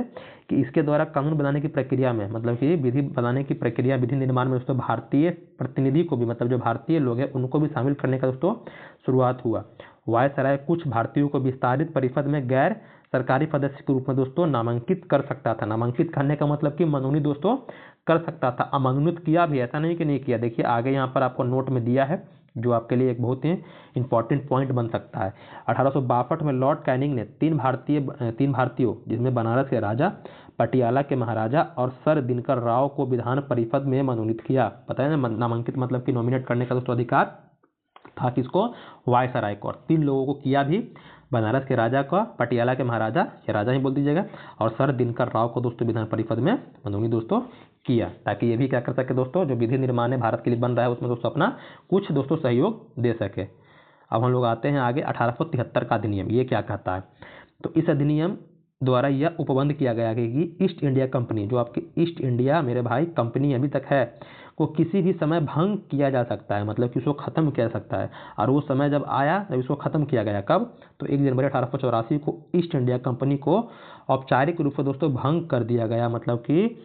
कि इसके द्वारा कानून बनाने की प्रक्रिया में मतलब कि विधि बनाने की प्रक्रिया विधि निर्माण में दोस्तों भारतीय प्रतिनिधि को भी मतलब जो भारतीय लोग हैं उनको भी शामिल करने का दोस्तों शुरुआत हुआ। वायसराय कुछ भारतीयों को विस्तारित परिषद में गैर सरकारी सदस्य के रूप में दोस्तों नामांकित कर सकता था। नामांकित करने का मतलब कि मनोनीत दोस्तों कर सकता था, अमनोनीत किया भी, ऐसा नहीं कि नहीं किया। देखिए आगे यहाँ पर आपको नोट में दिया है जो आपके लिए एक बहुत ही इंपॉर्टेंट पॉइंट बन सकता है। 1862 में लॉर्ड कैनिंग ने तीन भारतीयों जिसमें बनारस के राजा, पटियाला के महाराजा और सर दिनकर राव को विधान परिषद में मनोनीत किया। पता है ना, नामांकित मतलब कि नॉमिनेट करने का दोस्तों अधिकार था किसको, वायसराय को। और 3 लोगों को किया भी, बनारस के राजा का, पटियाला के महाराजा या राजा ही बोल दीजिएगा, और सर दिनकर राव को दोस्तों विधान परिषद में मनोनीत दोस्तों किया, ताकि ये भी क्या कर सके दोस्तों जो विधि निर्माण है भारत के लिए बन रहा है उसमें दोस्तों अपना कुछ दोस्तों सहयोग दे सके। अब हम लोग आते हैं आगे 1873 का अधिनियम, ये क्या कहता है। तो इस अधिनियम द्वारा यह उपबंध किया गया कि ईस्ट इंडिया कंपनी, जो आपकी ईस्ट इंडिया मेरे भाई कंपनी अभी तक है, को किसी भी समय भंग किया जा सकता है, मतलब कि उसको खत्म किया जा सकता है। और वो समय जब आया जब इसको खत्म किया गया, कब, तो 1 जनवरी 1884 को ईस्ट इंडिया कंपनी को औपचारिक रूप से दोस्तों भंग कर दिया गया। मतलब कि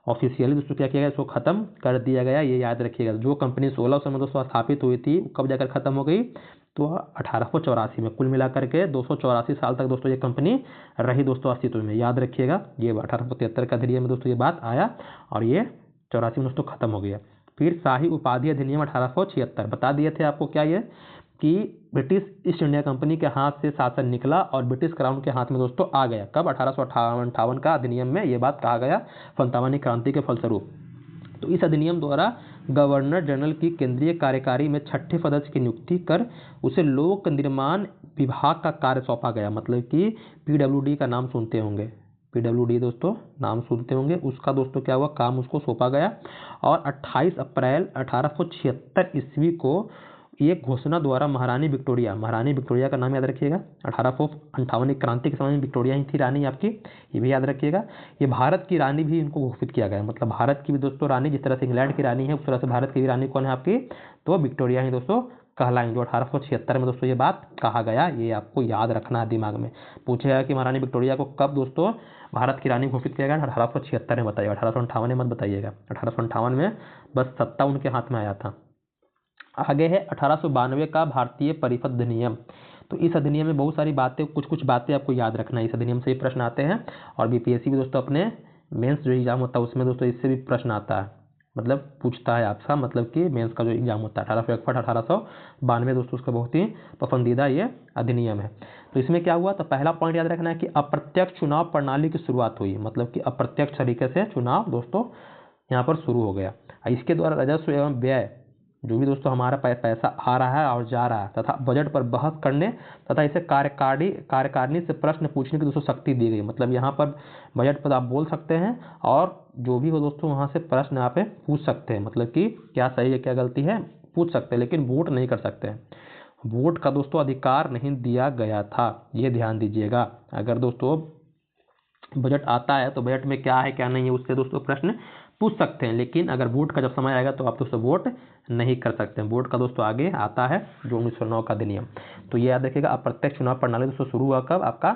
ऑफिशियली दोस्तों क्या किया गया, इसको खत्म कर दिया गया। ये याद रखिएगा। जो कंपनी 1600 में दोस्तों स्थापित हुई थी कब जाकर खत्म हो गई, तो 1884 में। कुल मिलाकर के 284 साल तक दोस्तों ये कंपनी रही दोस्तों अस्तित्व में, याद रखिएगा। ये 1873 का अधिनियम में दोस्तों ये बात आया और ये 84 में दोस्तों खत्म हो गया। फिर शाही उपाधि अधिनियम 1876 बता दिए थे आपको क्या, ये कि ब्रिटिश ईस्ट इंडिया कंपनी के हाथ से शासन निकला और ब्रिटिश क्राउन के हाथ में दोस्तों आ गया। कब, 1858 का अधिनियम में ये बात कहा गया, संतावनी क्रांति के फलस्वरूप। तो इस अधिनियम द्वारा गवर्नर जनरल की केंद्रीय कार्यकारी में 6ठे सदस्य की नियुक्ति कर उसे लोक निर्माण विभाग का कार्य सौंपा गया। मतलब कि पीडब्ल्यूडी का नाम सुनते होंगे, पीडब्ल्यूडी दोस्तों नाम सुनते होंगे, उसका दोस्तों क्या हुआ, काम उसको सौंपा गया। और 28 अप्रैल 1876 ईस्वी को एक घोषणा द्वारा महारानी विक्टोरिया का नाम याद रखिएगा। 1858 क्रांति के समय में विक्टोरिया ही थी रानी आपकी, ये भी याद रखिएगा। ये भारत की रानी भी इनको घोषित किया गया, मतलब भारत की भी दोस्तों रानी, जिस तरह से इंग्लैंड की रानी है उस तरह से भारत की भी रानी कौन है आपकी, तो विक्टोरिया ही दोस्तों कहलाएंगे। जो 1876 में दोस्तों ये बात कहा गया, ये आपको याद रखना है दिमाग में। पूछेगा कि महारानी विक्टोरिया को कब दोस्तों भारत की रानी घोषित किया गया, 1876 में बताइएगा, 1858 में मत बताइएगा। 1858 में बस सत्ता उनके हाथ में आया था। आगे है 1892 का भारतीय परिषद अधिनियम। तो इस अधिनियम में बहुत सारी बातें, कुछ बातें आपको याद रखना है। इस अधिनियम से ही प्रश्न आते हैं और बीपीएससी भी दोस्तों अपने मेंस जो एग्जाम होता है उसमें दोस्तों इससे भी प्रश्न आता है, मतलब पूछता है आपसा, मतलब कि मेंस का जो एग्जाम होता है 1861 1892 दोस्तों उसका बहुत ही पसंदीदा ये अधिनियम है। तो इसमें क्या हुआ, तो पहला पॉइंट याद रखना है कि अप्रत्यक्ष चुनाव प्रणाली की शुरुआत हुई। मतलब कि अप्रत्यक्ष तरीके से चुनाव दोस्तों यहाँ पर शुरू हो गया। इसके द्वारा राजस्व एवं व्यय, जो भी दोस्तों हमारा पैसा आ रहा है और जा रहा है, तथा बजट पर बहस करने तथा इसे कार्यकारिणी से प्रश्न पूछने की दोस्तों शक्ति दी गई। मतलब यहाँ पर बजट पर आप बोल सकते हैं और जो भी हो दोस्तों वहाँ से प्रश्न आप पूछ सकते हैं, मतलब कि क्या सही है क्या गलती है पूछ सकते हैं, लेकिन वोट नहीं कर सकते हैं। वोट का दोस्तों अधिकार नहीं दिया गया था, ये ध्यान दीजिएगा। अगर दोस्तों बजट आता है तो बजट में क्या है क्या नहीं है उससे दोस्तों प्रश्न पूछ सकते हैं, लेकिन अगर वोट का जब समय आएगा तो आप दोस्तों वोट नहीं कर सकते हैं। वोट का दोस्तों आगे आता है जो 1909 का अधिनियम। तो ये याद रखिएगा। अप्रत्यक्ष चुनाव प्रणाली दोस्तों शुरू हुआ कब? आपका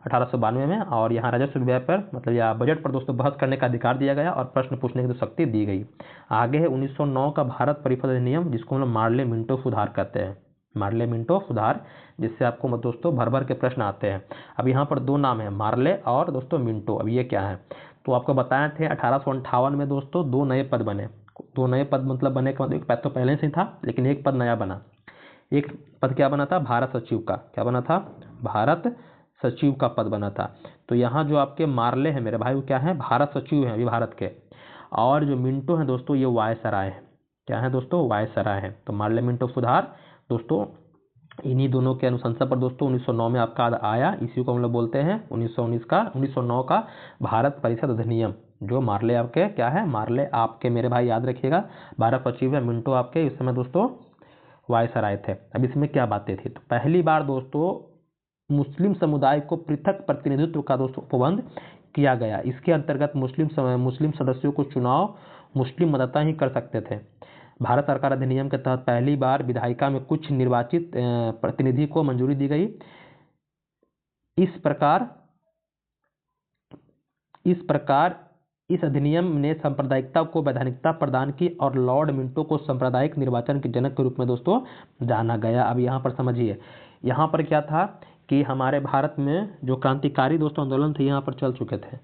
1892 में, और यहाँ राजस्व व्यय पर मतलब या बजट पर दोस्तों बहस करने का अधिकार दिया गया और प्रश्न पूछने की तो शक्ति दी गई। आगे है 1909 का भारत परिषद अधिनियम, जिसको हम लोग मार्ले मिंटो सुधार कहते हैं। मार्ले मिंटो सुधार, जिससे आपको दोस्तों भर भर के प्रश्न आते हैं। अब यहाँ पर दो नाम है, मार्ले और दोस्तों मिंटो। अब ये क्या है तो आपको बताए थे 1858 में दोस्तों दो नए पद बने। दो नए पद मतलब बने का मतलब एक पद तो पहले से ही था लेकिन एक पद नया बना। एक पद क्या बना था? भारत सचिव का। क्या बना था? भारत सचिव का पद बना था। तो यहाँ जो आपके मार्ले हैं मेरे भाई वो क्या है? भारत सचिव हैं अभी भारत के। और जो मिंटो हैं दोस्तों ये वायसराय है। क्या है दोस्तों? वायसराय है। तो मार्ले मिंटो सुधार दोस्तों इन्हीं दोनों के अनुशंसा पर दोस्तों 1909 में आपका आया। इसी को हम लोग बोलते हैं 1909 का भारत परिषद अधिनियम। जो मार्ले आपके क्या है? मार्ले आपके मेरे भाई याद रखिएगा भारत सचिव है, मिंटो आपके इस समय दोस्तों वायसराय थे। अब इसमें क्या बातें थी? तो पहली बार दोस्तों मुस्लिम समुदाय को पृथक प्रतिनिधित्व का दोस्तों उपबंध किया गया। इसके अंतर्गत मुस्लिम सदस्यों को चुनाव मुस्लिम मतदाता ही कर सकते थे। भारत सरकार अधिनियम के तहत पहली बार विधायिका में कुछ निर्वाचित प्रतिनिधि को मंजूरी दी गई। इस प्रकार इस अधिनियम ने सांप्रदायिकता को वैधानिकता प्रदान की और लॉर्ड मिंटो को सांप्रदायिक निर्वाचन के जनक के रूप में दोस्तों जाना गया। अब यहाँ पर समझिए, यहाँ पर क्या था कि हमारे भारत में जो क्रांतिकारी दोस्तों आंदोलन थे यहाँ पर चल चुके थे।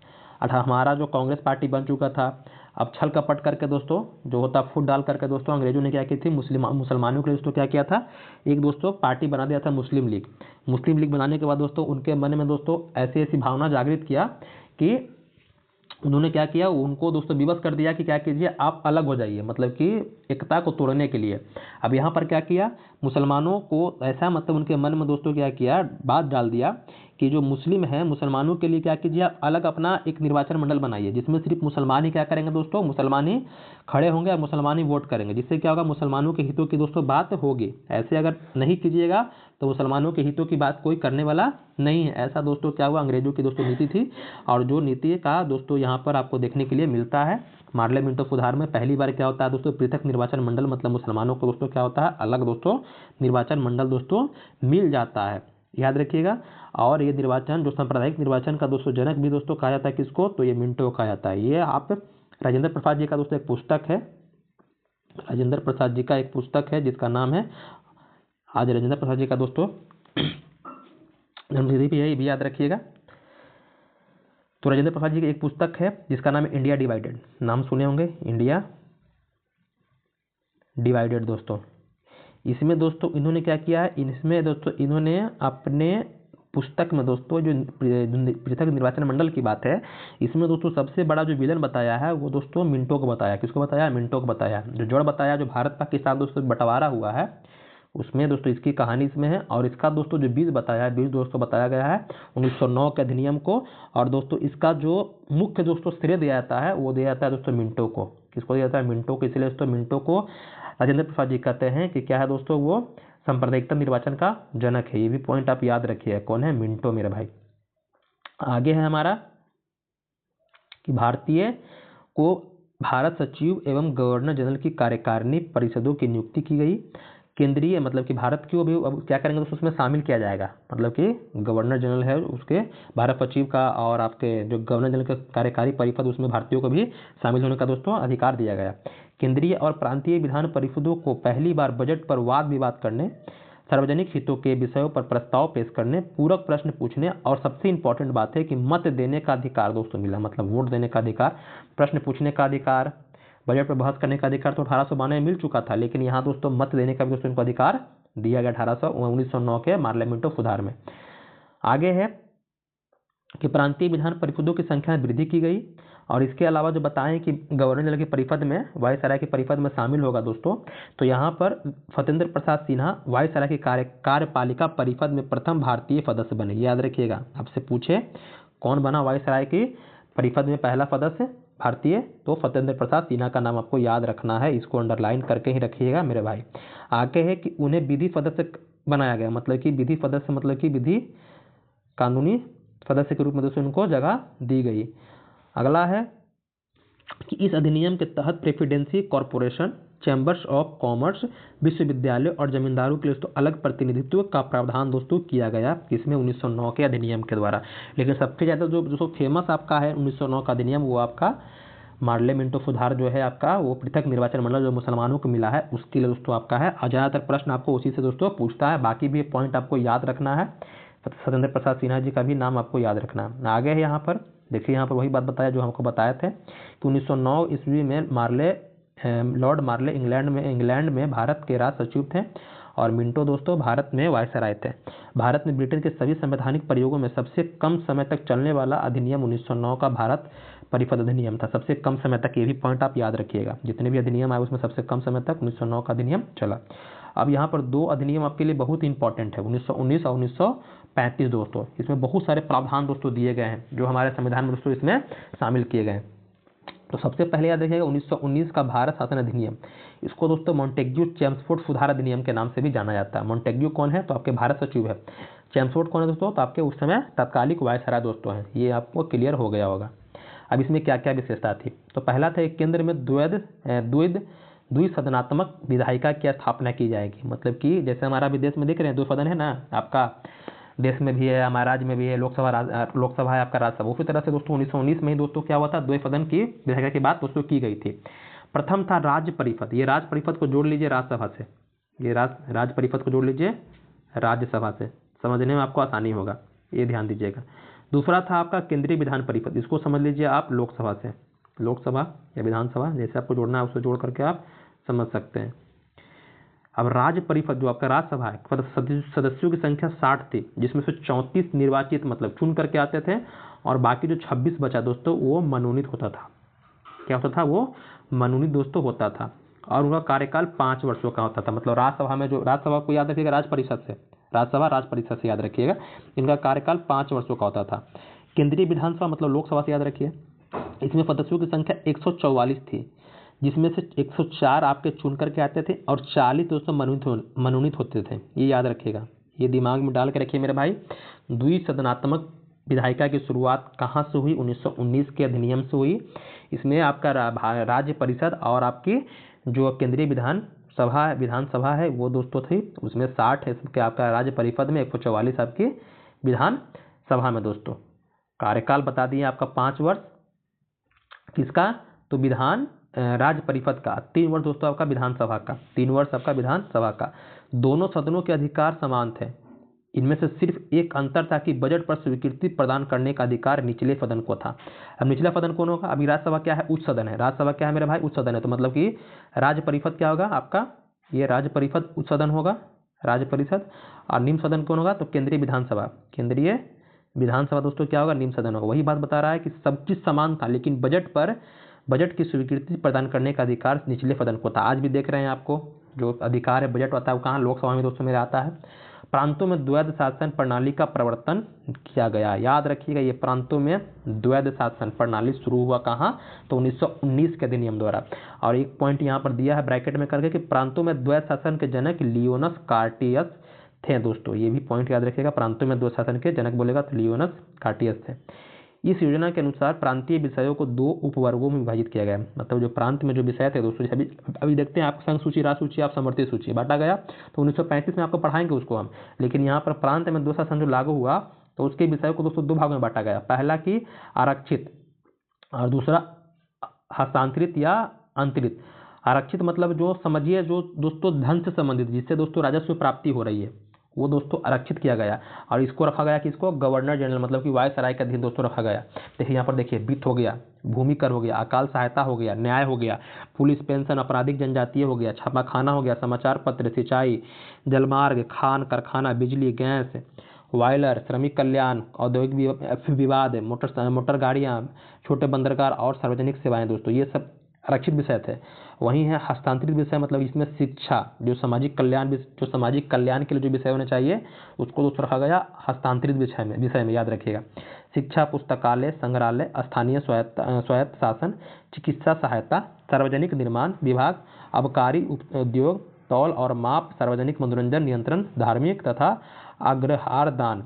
हमारा जो कांग्रेस पार्टी बन चुका था। अब छल कपट करके दोस्तों जो होता फूट डाल करके दोस्तों अंग्रेजों ने क्या की थी? मुसलमानों के लिए दोस्तों क्या किया था? एक दोस्तों पार्टी बना दिया था मुस्लिम लीग। मुस्लिम लीग बनाने के बाद दोस्तों उनके मन में दोस्तों ऐसी ऐसी भावना जागृत किया कि उन्होंने क्या किया? उनको दोस्तों विवश कर दिया कि क्या कीजिए आप अलग हो जाइए, मतलब कि एकता को तोड़ने के लिए। अब यहाँ पर क्या किया? मुसलमानों को ऐसा मतलब उनके मन में दोस्तों क्या किया? बात डाल दिया कि जो मुस्लिम है मुसलमानों के लिए क्या कीजिए आप अलग अपना एक निर्वाचन मंडल बनाइए, जिसमें सिर्फ मुसलमान ही क्या करेंगे दोस्तों? मुसलमान ही खड़े होंगे और मुसलमान ही वोट करेंगे। जिससे क्या होगा? मुसलमानों के हितों की दोस्तों बात होगी। ऐसे अगर नहीं कीजिएगा तो मुसलमानों के हितों की बात कोई करने वाला नहीं है। ऐसा दोस्तों क्या हुआ? अंग्रेजों की दोस्तों नीति थी। और जो नीति का दोस्तों यहाँ पर आपको देखने के लिए मिलता है मार्ले मिंटो सुधार में पहली बार क्या होता है दोस्तों? पृथक निर्वाचन मंडल, मतलब मुसलमानों को दोस्तों क्या होता है? अलग दोस्तों निर्वाचन मंडल दोस्तों मिल जाता है, याद रखिएगा। और ये निर्वाचन जो सांप्रदायिक निर्वाचन का दोस्तों जनक भी दोस्तों कहा जाता है किसको? तो ये मिंटो कहा जाता है। ये आप राजेंद्र प्रसाद जी का दोस्तों एक पुस्तक है। राजेंद्र प्रसाद जी का एक पुस्तक है जिसका नाम है, आज राजेंद्र प्रसाद जी का दोस्तों जन्मतिथि भी है, ये भी याद रखिएगा। तो राजेंद्र प्रसाद जी की एक पुस्तक है जिसका नाम है इंडिया डिवाइडेड। नाम सुने होंगे, इंडिया डिवाइडेड दोस्तों। इसमें दोस्तों इन्होंने क्या किया है? इसमें दोस्तों इन्होंने अपने पुस्तक में दोस्तों जो पृथक निर्वाचन मंडल की बात है, इसमें दोस्तों सबसे बड़ा जो विलन बताया है वो दोस्तों मिंटो को बताया। किसको बताया? मिंटो को बताया। जो जड़ बताया जो भारत पाकिस्तान दोस्तों बंटवारा हुआ है उसमें दोस्तों इसकी कहानी इसमें है। और इसका दोस्तों जो बीज बताया है, बीज दोस्तों बताया गया है 1909 के अधिनियम को। और दोस्तों इसका जो मुख्य दोस्तों श्रेय दिया जाता है वो दिया जाता है दोस्तों मिंटो को। किसको दिया जाता है? मिंटो को। इसलिए दोस्तों मिंटो को राजेंद्र प्रसाद जी कहते हैं कि क्या है दोस्तों? वो सांप्रदायिकता निर्वाचन का जनक है। ये भी पॉइंट आप याद रखिए, कौन है? मिंटो मेरे भाई। आगे है हमारा कि भारतीय को भारत सचिव एवं गवर्नर जनरल की कार्यकारिणी परिषदों की नियुक्ति की गई। केंद्रीय मतलब कि भारत को भी अब क्या करेंगे दोस्तों? उसमें शामिल किया जाएगा। मतलब कि गवर्नर जनरल है उसके भारत सचिव का और आपके जो गवर्नर जनरल का कार्यकारी परिषद उसमें भारतीयों को भी शामिल होने का दोस्तों अधिकार दिया गया। केंद्रीय और प्रांतीय विधान परिषदों को पहली बार बजट पर वाद विवाद करने, सार्वजनिक हितों के विषयों पर प्रस्ताव पेश करने, पूरक प्रश्न पूछने और सबसे इंपॉर्टेंट बात है कि मत देने का अधिकार दोस्तों मिला। मतलब वोट देने का अधिकार, प्रश्न पूछने का अधिकार, बजट पर बहस करने का अधिकार तो 1892 में मिल चुका था, लेकिन यहाँ दोस्तों मत देने का भी दोस्तों इनको अधिकार दिया गया 1909 के मार्ले मिंटो सुधार में। आगे है कि प्रांतीय विधान परिषदों की संख्या में वृद्धि की गई। और इसके अलावा जो बताएं कि गवर्नर जनरल के परिषद में वायसराय के परिषद में शामिल होगा दोस्तों, तो यहाँ पर सत्येंद्र प्रसाद सिन्हा वायसराय की कार्यपालिका परिषद में प्रथम भारतीय सदस्य बने। याद रखिएगा, आपसे पूछे कौन बना वायसराय की परिषद में पहला सदस्य भारतीय, तो सत्येंद्र प्रसाद सिन्हा का नाम आपको याद रखना है। इसको अंडरलाइन करके ही रखिएगा मेरे भाई। आगे है कि उन्हें विधि सदस्य बनाया गया। मतलब कि विधि सदस्य मतलब कि विधि कानूनी सदस्य के रूप में दोस्तों इनको जगह दी गई। अगला है कि इस अधिनियम के तहत presidency corporation, chambers of commerce, विश्वविद्यालय और जमींदारों के लिए दोस्तों अलग प्रतिनिधित्व का प्रावधान दोस्तों किया गया, इसमें 1909 के अधिनियम के द्वारा। लेकिन सबसे ज़्यादा जो दोस्तों फेमस आपका है 1909 का अधिनियम, वो आपका मार्ले मिंटो सुधार जो है आपका, वो पृथक निर्वाचन मंडल जो मुसलमानों को मिला है उसके लिए दोस्तों आपका है। और ज़्यादातर प्रश्न आपको उसी से दोस्तों पूछता है। बाकी भी पॉइंट आपको याद रखना है। सत्येंद्र प्रसाद सिन्हा जी का भी नाम आपको याद रखना है। आगे है यहाँ पर देखिए, यहाँ पर वही बात बताया जो हमको बताए थे कि 1909 ईस्वी में लॉर्ड मार्ले इंग्लैंड में भारत के राज सचिव थे और मिंटो दोस्तों भारत में वायसराय थे। भारत में ब्रिटेन के सभी संवैधानिक प्रयोगों में सबसे कम समय तक चलने वाला अधिनियम 1909 का भारत परिषद अधिनियम था। सबसे कम समय तक, ये भी पॉइंट आप याद रखिएगा। जितने भी अधिनियम आए उसमें सबसे कम समय तक 1909 का अधिनियम चला। अब यहाँ पर दो अधिनियम आपके लिए बहुत इंपॉर्टेंट है, 1919 और 1935 दोस्तों। इसमें बहुत सारे प्रावधान दोस्तों दिए गए हैं जो हमारे संविधान में दोस्तों इसमें शामिल किए गए हैं। तो सबसे पहले याद रखिएगा 1919 का भारत शासन अधिनियम। इसको दोस्तों मॉन्टेग्यू चेम्सफोर्ड सुधार अधिनियम के नाम से भी जाना जाता है। मॉन्टेग्यू कौन है? तो आपके भारत सचिव है। चेम्सफोर्ड कौन है दोस्तों? तो आपके उस समय तत्कालिक वायसराय दोस्तों हैं। ये आपको क्लियर हो गया होगा। अब इसमें क्या क्या विशेषता थी? तो पहला था एक केंद्र में द्विसदनात्मक विधायिका की स्थापना की जाएगी। मतलब कि जैसे हमारा विदेश में देख रहे हैं दो सदन है ना, आपका देश में भी है, हमारे राज्य में भी है, लोकसभा है आपका, राज्यसभा। उसी तरह से दोस्तों 1919 में ही दोस्तों क्या हुआ था, द्वै सदन की विधायिका की बात दोस्तों की गई थी। प्रथम था राज्य परिषद। ये राज्य परिषद को जोड़ लीजिए राज्यसभा से, ये राज्य परिषद को जोड़ लीजिए राज्यसभा से, समझने में आपको आसानी होगा, ये ध्यान दीजिएगा। दूसरा था आपका केंद्रीय विधान परिषद। इसको समझ लीजिए आप लोकसभा से, लोकसभा या विधानसभा जैसे आपको जोड़ना है उससे जोड़ करके आप समझ सकते हैं। अब राज्य परिषद जो आपका राज्यसभा है, सदस्यों की संख्या 60 थी, जिसमें से 34 निर्वाचित मतलब चुन करके आते थे और बाकी जो 26 बचा दोस्तों वो मनोनीत होता था। क्या होता था? वो मनोनीत दोस्तों होता था और उनका कार्यकाल 5 वर्षों का होता था। मतलब राज्यसभा में जो राज्यसभा को याद रखिएगा, राज्य परिषद से याद रखिएगा, इनका कार्यकाल 5 वर्षों का होता था। केंद्रीय विधानसभा मतलब लोकसभा से याद रखिए, इसमें सदस्यों की संख्या 144 थी, जिसमें से 104 आपके चुन करके आते थे और 40 दोस्तों मनोनीत होते थे। ये याद रखिएगा, ये दिमाग में डाल के रखिए मेरे भाई। द्विसदनात्मक विधायिका की शुरुआत कहाँ से हुई? 1919 के अधिनियम से हुई। इसमें आपका राज्य परिषद और आपकी जो केंद्रीय विधानसभा है वो दोस्तों थी, उसमें 60 है सबके आपका राज्य परिषद में, 144 आपकी विधानसभा में दोस्तों। कार्यकाल बता दिए आपका 5 वर्ष किसका? तो राज्य परिषद का, 3 वर्ष दोस्तों आपका विधानसभा का, 3 वर्ष आपका विधानसभा का। दोनों सदनों के अधिकार समान थे। इनमें से सिर्फ एक अंतर था कि बजट पर स्वीकृति प्रदान करने का अधिकार निचले सदन को था। अब निचला सदन कौन होगा? अभी राज्यसभा क्या है? उच्च सदन है। राज्यसभा क्या है मेरे भाई? उच्च सदन है। तो मतलब कि राज्य परिषद क्या होगा आपका? ये राज्य परिषद उच्च सदन होगा, राज्य परिषद। और निम्न सदन कौन होगा? तो केंद्रीय विधानसभा दोस्तों क्या होगा? निम्न सदन होगा। वही बात बता रहा है कि सब चीज समान था, लेकिन बजट की स्वीकृति प्रदान करने का अधिकार निचले सदन को था। आज भी देख रहे हैं आपको जो अधिकार है बजट होता है वो कहाँ? लोकसभा में दोस्तों मेरे आता है। प्रांतों में द्वैध शासन प्रणाली का प्रवर्तन किया गया। याद रखिएगा, ये प्रांतों में द्वैध शासन प्रणाली शुरू हुआ कहाँ? तो 1919 के अधिनियम द्वारा। और एक पॉइंट यहाँ पर दिया है ब्रैकेट में करके कि प्रांतों में द्वैध शासन के जनक लियोनस कार्टियस थे दोस्तों। ये भी पॉइंट याद रखिएगा, प्रांतों में द्वैध शासन के जनक बोलेगा तो लियोनस कार्टियस थे। इस योजना के अनुसार प्रांतीय विषयों को 2 उपवर्गों में विभाजित किया गया। मतलब जो प्रांत में जो विषय थे दोस्तों, अभी देखते हैं आप संघ सूची, राज सूची, आप समवर्ती सूची बांटा गया, तो 1935 में आपको पढ़ाएंगे उसको हम। लेकिन यहाँ पर प्रांत में द्वैध शासन जो लागू हुआ तो उसके विषयों को दोस्तों 2 भागों में बांटा गया। पहला की आरक्षित और दूसरा हस्तांतरित या अंतरित। आरक्षित मतलब जो समझिए जो दोस्तों धन से संबंधित, जिससे दोस्तों राजस्व प्राप्ति हो रही है, वो दोस्तों आरक्षित किया गया। और इसको रखा गया कि इसको गवर्नर जनरल मतलब कि वायसराय के अधीन दोस्तों रखा गया। देखिए यहाँ पर देखिए, वित्त हो गया, भूमि कर हो गया, अकाल सहायता हो गया, न्याय हो गया, पुलिस पेंशन, आपराधिक जनजातीय हो गया, छापाखाना हो गया, समाचार पत्र, सिंचाई, जलमार्ग, खान कारखाना, बिजली, गैस, वायलर, श्रमिक कल्याण, औद्योगिक विवाद, मोटर गाड़ियाँ, छोटे बंदरगाह और सार्वजनिक सेवाएं दोस्तों, ये सब आरक्षित विषय थे। वहीं है हस्तांतरित विषय, मतलब इसमें शिक्षा, जो सामाजिक कल्याण के लिए जो विषय होने चाहिए उसको दोस्तों रखा गया हस्तांतरित विषय में याद रखिएगा। शिक्षा, पुस्तकालय, संग्रहालय, स्थानीय स्वायत्त शासन, चिकित्सा सहायता, सार्वजनिक निर्माण विभाग, आबकारी उद्योग, तौल और माप, सार्वजनिक मनोरंजन नियंत्रण, धार्मिक तथा अग्रहार दान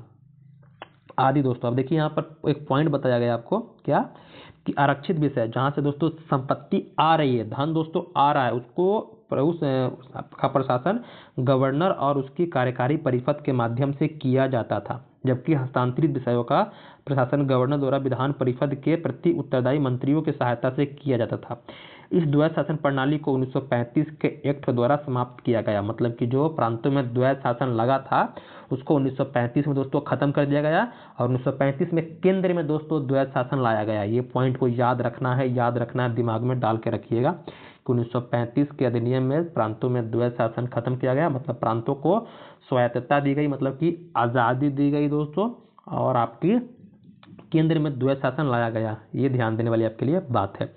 आदि दोस्तों। अब देखिए यहाँ पर एक पॉइंट बताया गया आपको, क्या कि आरक्षित विषय जहाँ से दोस्तों संपत्ति आ रही है, धन दोस्तों आ रहा है, उसको का प्रशासन गवर्नर और उसकी कार्यकारी परिषद के माध्यम से किया जाता था, जबकि हस्तांतरित विषयों का प्रशासन गवर्नर द्वारा विधान परिषद के प्रति उत्तरदायी मंत्रियों की सहायता से किया जाता था। इस द्वैत शासन प्रणाली को 1935 के एक्ट द्वारा समाप्त किया गया, मतलब कि जो प्रांतों में द्वैत शासन लगा था उसको 1935 में दोस्तों खत्म कर दिया गया, और 1935 में केंद्र में दोस्तों द्वैत शासन लाया गया। ये पॉइंट को याद रखना है, दिमाग में डाल के रखिएगा कि 1935 के अधिनियम में प्रांतों में द्वैत शासन खत्म किया गया, मतलब प्रांतों को स्वायत्तता दी गई, मतलब कि आज़ादी दी गई दोस्तों, और आपकी केंद्र में द्वैत शासन लाया गया। ये ध्यान देने वाली आपके लिए बात है।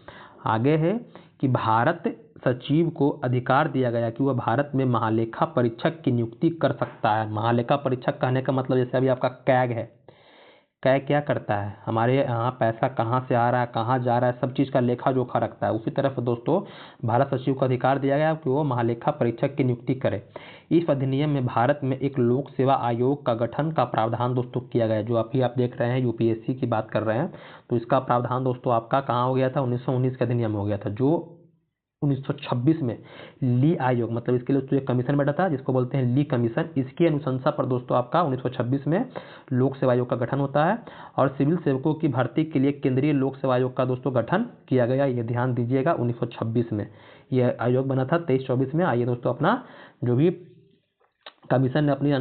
आगे है कि भारत सचिव को अधिकार दिया गया कि वह भारत में महालेखा परीक्षक की नियुक्ति कर सकता है। महालेखा परीक्षक कहने का मतलब जैसे अभी आपका कैग है, कैग क्या करता है, हमारे यहाँ पैसा कहाँ से आ रहा है, कहाँ जा रहा है, सब चीज़ का लेखा जोखा रखता है। उसी तरह से दोस्तों भारत सचिव को अधिकार दिया गया कि वो महालेखा परीक्षक की नियुक्ति करे। इस अधिनियम में भारत में एक लोक सेवा आयोग का गठन का प्रावधान दोस्तों किया गया, जो अभी आप देख रहे हैं यूपीएससी की बात कर रहे हैं, तो इसका प्रावधान दोस्तों आपका कहाँ हो गया था, 1919 का अधिनियम हो गया था, जो 1926 में ली आयोग, मतलब इसके लिए एक कमीशन बैठा था जिसको बोलते हैं ली कमीशन। इसकी अनुशंसा पर दोस्तों आपका 1926 में लोक सेवा आयोग का गठन होता है, और सिविल सेवकों की भर्ती के लिए केंद्रीय लोक सेवा आयोग का दोस्तों गठन किया गया। ये ध्यान दीजिएगा, 1926 में यह आयोग बना था। 23-24 में आइए दोस्तों अपना जो भी कमीशन ने अपनी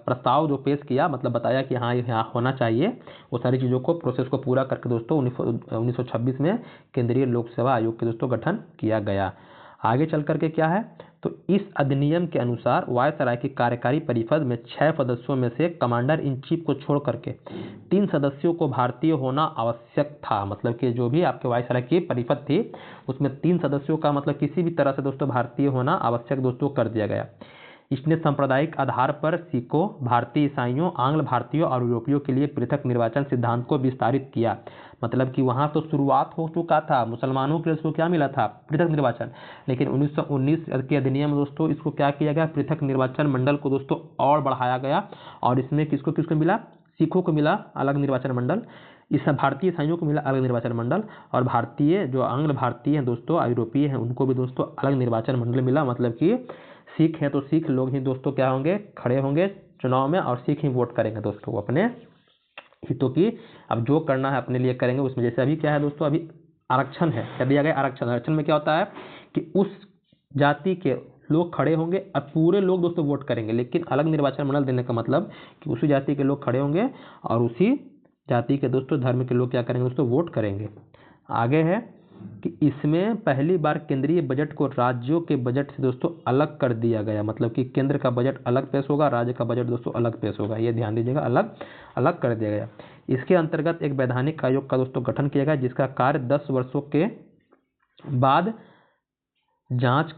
प्रस्ताव जो पेश किया, मतलब बताया कि हाँ यहाँ होना चाहिए, वो सारी चीज़ों को प्रोसेस को पूरा करके दोस्तों 1926 में केंद्रीय लोक सेवा आयोग के दोस्तों गठन किया गया। आगे चल करके क्या है, तो इस अधिनियम के अनुसार वायसराय की कार्यकारी परिषद में 6 सदस्यों में से कमांडर इन चीफ को छोड़ करके 3 सदस्यों को भारतीय होना आवश्यक था। मतलब कि जो भी आपके वायसराय की परिषद थी उसमें 3 सदस्यों का मतलब किसी भी तरह से दोस्तों भारतीय होना आवश्यक दोस्तों कर दिया गया। इसने सांप्रदायिक आधार पर सिखों, भारतीय ईसाइयों, आंग्ल भारतीयों और यूरोपियों के लिए पृथक निर्वाचन सिद्धांत को विस्तारित किया। मतलब कि वहाँ तो शुरुआत हो चुका था, मुसलमानों के लिए उसको क्या मिला था, पृथक निर्वाचन, लेकिन 1919 के अधिनियम में दोस्तों इसको क्या किया गया, पृथक निर्वाचन मंडल को दोस्तों और बढ़ाया गया, और इसमें किसको किसको मिला, सिखों को मिला अलग निर्वाचन मंडल, इस भारतीय ईसाइयों को मिला अलग निर्वाचन मंडल, और भारतीय जो आंग्ल भारतीय हैं दोस्तों, यूरोपीय हैं, उनको भी दोस्तों अलग निर्वाचन मंडल मिला। मतलब कि सिख है तो सिख लोग ही दोस्तों क्या होंगे, खड़े होंगे चुनाव में, और सिख ही वोट करेंगे दोस्तों अपने हितों की। अब जो करना है अपने लिए करेंगे उसमें। जैसे अभी क्या है दोस्तों, अभी आरक्षण है, क्या दिया गया आरक्षण। आरक्षण में क्या होता है कि उस जाति के लोग खड़े होंगे और पूरे लोग दोस्तों वोट करेंगे, लेकिन अलग निर्वाचन मंडल देने का मतलब कि उसी जाति के लोग खड़े होंगे और उसी जाति के दोस्तों धर्म के लोग क्या करेंगे दोस्तों, वोट करेंगे। आगे है कि इसमें पहली बार केंद्रीय बजट को राज्यों के बजट से दोस्तों अलग कर दिया गया। मतलब कि केंद्र का बजट अलग पेश होगा, राज्य का बजट दोस्तों अलग पेश होगा, ये ध्यान दीजिएगा, अलग अलग कर दिया गया। इसके अंतर्गत एक वैधानिक आयोग का दोस्तों गठन किया गया, जिसका कार्य 10 वर्षों के बाद जांच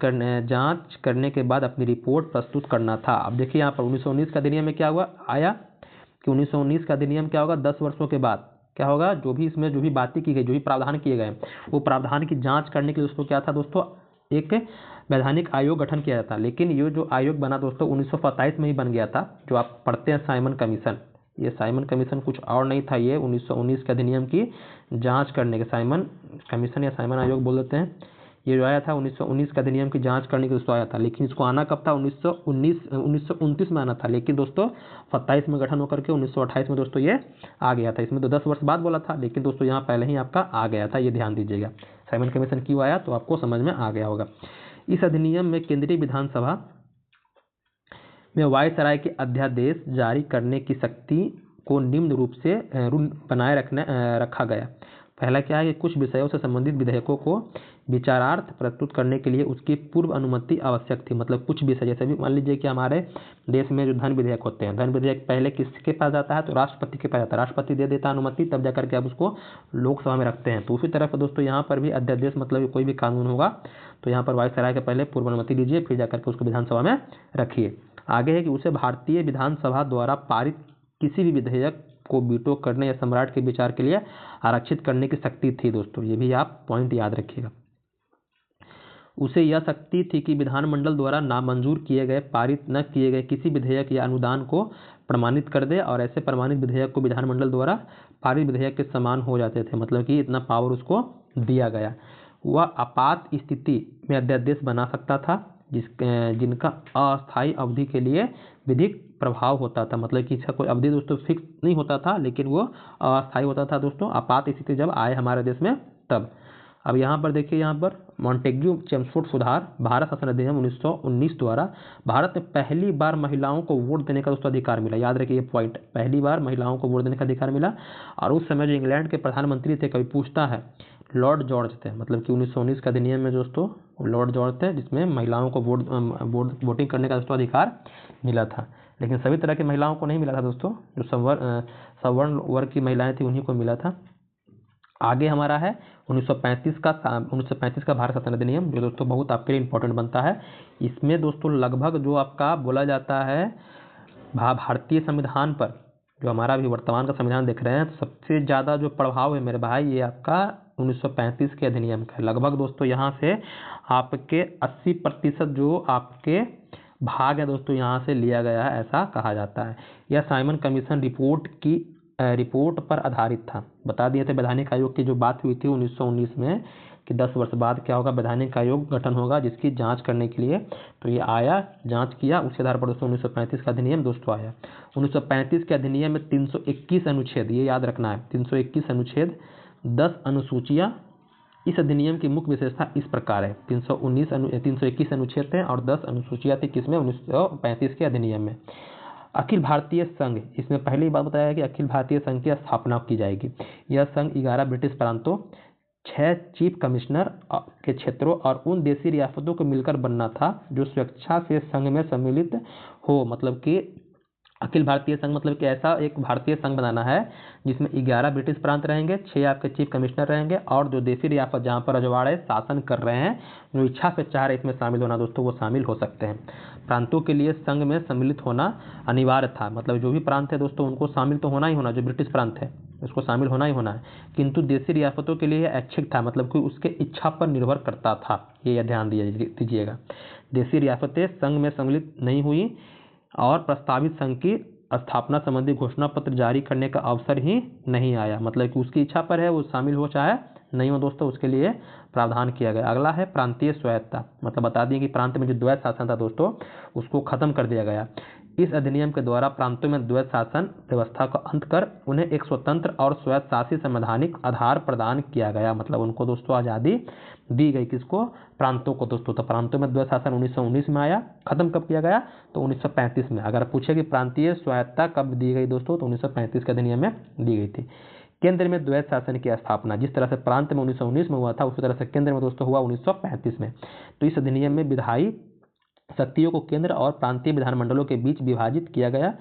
करने के बाद अपनी रिपोर्ट प्रस्तुत करना था। अब देखिए यहाँ पर 1919 का अधिनियम में क्या हुआ आया कि 1919 का अधिनियम क्या होगा, 10 वर्षों के बाद क्या होगा, जो भी इसमें जो भी बातें की गई, जो भी प्रावधान किए गए, वो प्रावधान की जांच करने के लिए दोस्तों क्या था दोस्तों, एक वैधानिक आयोग गठन किया जाता। लेकिन ये जो आयोग बना दोस्तों 1927 में ही बन गया था, जो आप पढ़ते हैं साइमन कमीशन। ये साइमन कमीशन कुछ और नहीं था, ये 1919 के अधिनियम की जांच करने के साइमन कमीशन या साइमन आयोग बोल देते हैं। ये जो आया था 1919 का अधिनियम की जांच करने के दोस्तों आया था, लेकिन इसको आना कब था, 1929 में आना था, लेकिन दोस्तों 27 में गठन होकर के 1928 में दोस्तों ये आ गया था। इसमें तो 10 वर्ष बाद बोला था, लेकिन दोस्तों यहाँ पहले ही आपका आ गया था, ये ध्यान दीजिएगा। साइमन कमीशन क्यों आया तो आपको समझ में आ गया होगा। इस अधिनियम में केंद्रीय विधानसभा में वायसराय के अध्यादेश जारी करने की शक्ति को निम्न रूप से बनाए रखा गया। पहला क्या है कि कुछ विषयों से संबंधित विधेयकों को विचारार्थ प्रस्तुत करने के लिए उसकी पूर्व अनुमति आवश्यक थी। मतलब कुछ विषय, जैसे भी मान लीजिए कि हमारे देश में जो धन विधेयक होते हैं, धन विधेयक पहले किसके पास जाता है तो राष्ट्रपति के पास जाता है, राष्ट्रपति दे देता है अनुमति, तब जाकर के आप उसको लोकसभा में रखते हैं। तो उसी तरह से दोस्तों यहाँ पर भी अध्यादेश मतलब कोई भी कानून होगा तो यहाँ पर वायसराय के पहले पूर्व अनुमति लीजिए, फिर जाकर के उसको विधानसभा में रखिए। आगे है कि उसे भारतीय विधानसभा द्वारा पारित किसी भी विधेयक को वीटो करने या सम्राट के विचार के लिए आरक्षित करने की शक्ति थी दोस्तों, ये भी आप पॉइंट याद रखिएगा। उसे यह शक्ति थी कि विधानमंडल द्वारा नामंजूर किए गए, पारित न किए गए किसी विधेयक या अनुदान को प्रमाणित कर दे, और ऐसे प्रमाणित विधेयक को विधानमंडल द्वारा पारित विधेयक के समान हो जाते थे। मतलब कि इतना पावर उसको दिया गया। वह आपात स्थिति में अध्यादेश बना सकता था जिनका अस्थायी अवधि के लिए विधिक प्रभाव होता था। मतलब कि इसका कोई अवधि दोस्तों फिक्स नहीं होता था, लेकिन वो अस्थायी होता था दोस्तों, आपात स्थिति जब आए हमारे देश में तब। अब यहाँ पर देखिए, यहाँ पर मॉन्टेग्यू चेम्सफोर्ड सुधार भारत शासन अधिनियम 1919 द्वारा भारत में पहली बार महिलाओं को वोट देने का दोस्तों अधिकार मिला। याद रखिए ये पॉइंट, पहली बार महिलाओं को वोट देने का अधिकार मिला। और उस समय जो इंग्लैंड के प्रधानमंत्री थे, कभी पूछता है, लॉर्ड जॉर्ज थे। मतलब कि 1919 का अधिनियम में दोस्तों लॉर्ड जॉर्ज थे, जिसमें महिलाओं को वोटिंग करने का दोस्तों अधिकार मिला था। लेकिन सभी तरह की महिलाओं को नहीं मिला था दोस्तों, जो सवर्ण वर्ग की महिलाएं थी उन्हीं को मिला था। आगे हमारा है 1935 का भारत शासन अधिनियम, जो दोस्तों बहुत आपके लिए इंपॉर्टेंट बनता है। इसमें दोस्तों लगभग जो आपका बोला जाता है भारतीय संविधान पर, जो हमारा अभी वर्तमान का संविधान देख रहे हैं, तो सबसे ज़्यादा जो प्रभाव है मेरे भाई ये आपका 1935 के अधिनियम का है। लगभग दोस्तों यहाँ से आपके 80% जो आपके भाग है दोस्तों यहाँ से लिया गया है, ऐसा कहा जाता है। यह साइमन कमीशन रिपोर्ट पर आधारित था। बता दिए थे वैधानिक आयोग की जो बात हुई थी 1919 में कि 10 वर्ष बाद क्या होगा, वैधानिक आयोग गठन होगा जिसकी जांच करने के लिए। तो ये आया, जांच किया, उसके आधार पर दोस्तों 1935 का अधिनियम दोस्तों आया। 1935 के अधिनियम में 321 अनुच्छेद, ये याद रखना है, 321 अनुच्छेद, 10 अनुसूचियाँ। इस अधिनियम की मुख्य विशेषता इस प्रकार है, 321 अनुच्छेद थे और 10 अनुसूचियाँ थी किसमें, 1935 के अधिनियम में। अखिल भारतीय संघ, इसमें पहले ही बात बताया कि अखिल भारतीय संघ की स्थापना की जाएगी। यह संघ 11 ब्रिटिश प्रांतों, 6 चीफ कमिश्नर के क्षेत्रों और उन देशी रियासतों को मिलकर बनना था जो स्वेच्छा से संघ में सम्मिलित हो। मतलब कि अखिल भारतीय संघ मतलब कि ऐसा एक भारतीय संघ बनाना है जिसमें 11 ब्रिटिश प्रांत रहेंगे, 6 आपके चीफ कमिश्नर रहेंगे, और जो देशी रियासत जहाँ पर रजवाड़े शासन कर रहे हैं, जो इच्छा से चाह रहे इसमें शामिल होना दोस्तों, वो शामिल हो सकते हैं। प्रांतों के लिए संघ में सम्मिलित होना अनिवार्य था। मतलब जो भी प्रांत है दोस्तों उनको शामिल तो होना ही होना, जो ब्रिटिश प्रांत है उसको शामिल होना ही होना है। किंतु देशी रियासतों के लिए ऐच्छिक था, मतलब कि उसके इच्छा पर निर्भर करता था। ये ध्यान दीजिएगा, देशी रियासतें संघ में सम्मिलित नहीं हुई और प्रस्तावित संघ की स्थापना संबंधी घोषणा पत्र जारी करने का अवसर ही नहीं आया। मतलब कि उसकी इच्छा पर है, वो शामिल हो चाहे नहीं हो दोस्तों, उसके लिए प्रावधान किया गया। अगला है प्रांतीय स्वायत्तता। मतलब बता दिए कि प्रांत में जो द्वैत शासन था दोस्तों उसको खत्म कर दिया गया। इस अधिनियम के द्वारा प्रांतों में द्वैत शासन व्यवस्था का अंत कर उन्हें एक स्वतंत्र और स्वायत्तशासी संवैधानिक आधार प्रदान किया गया। मतलब उनको दोस्तों आज़ादी दी गई, किसको, प्रांतों को दोस्तों। तो प्रांतों में द्वैत शासन 1919 में आया, खत्म कब किया गया, तो 1935 में। अगर पूछे कि प्रांतीय स्वायत्तता कब दी गई दोस्तों, तो 1935 के अधिनियम में दी गई थी। केंद्र में द्वैत शासन की स्थापना, जिस तरह से प्रांत में 1919 में हुआ था उसी तरह से केंद्र में दोस्तों हुआ 1935 में। तो इस अधिनियम में विधायी शक्तियों को केंद्र और प्रांतीय विधानमंडलों के बीच विभाजित किया गया।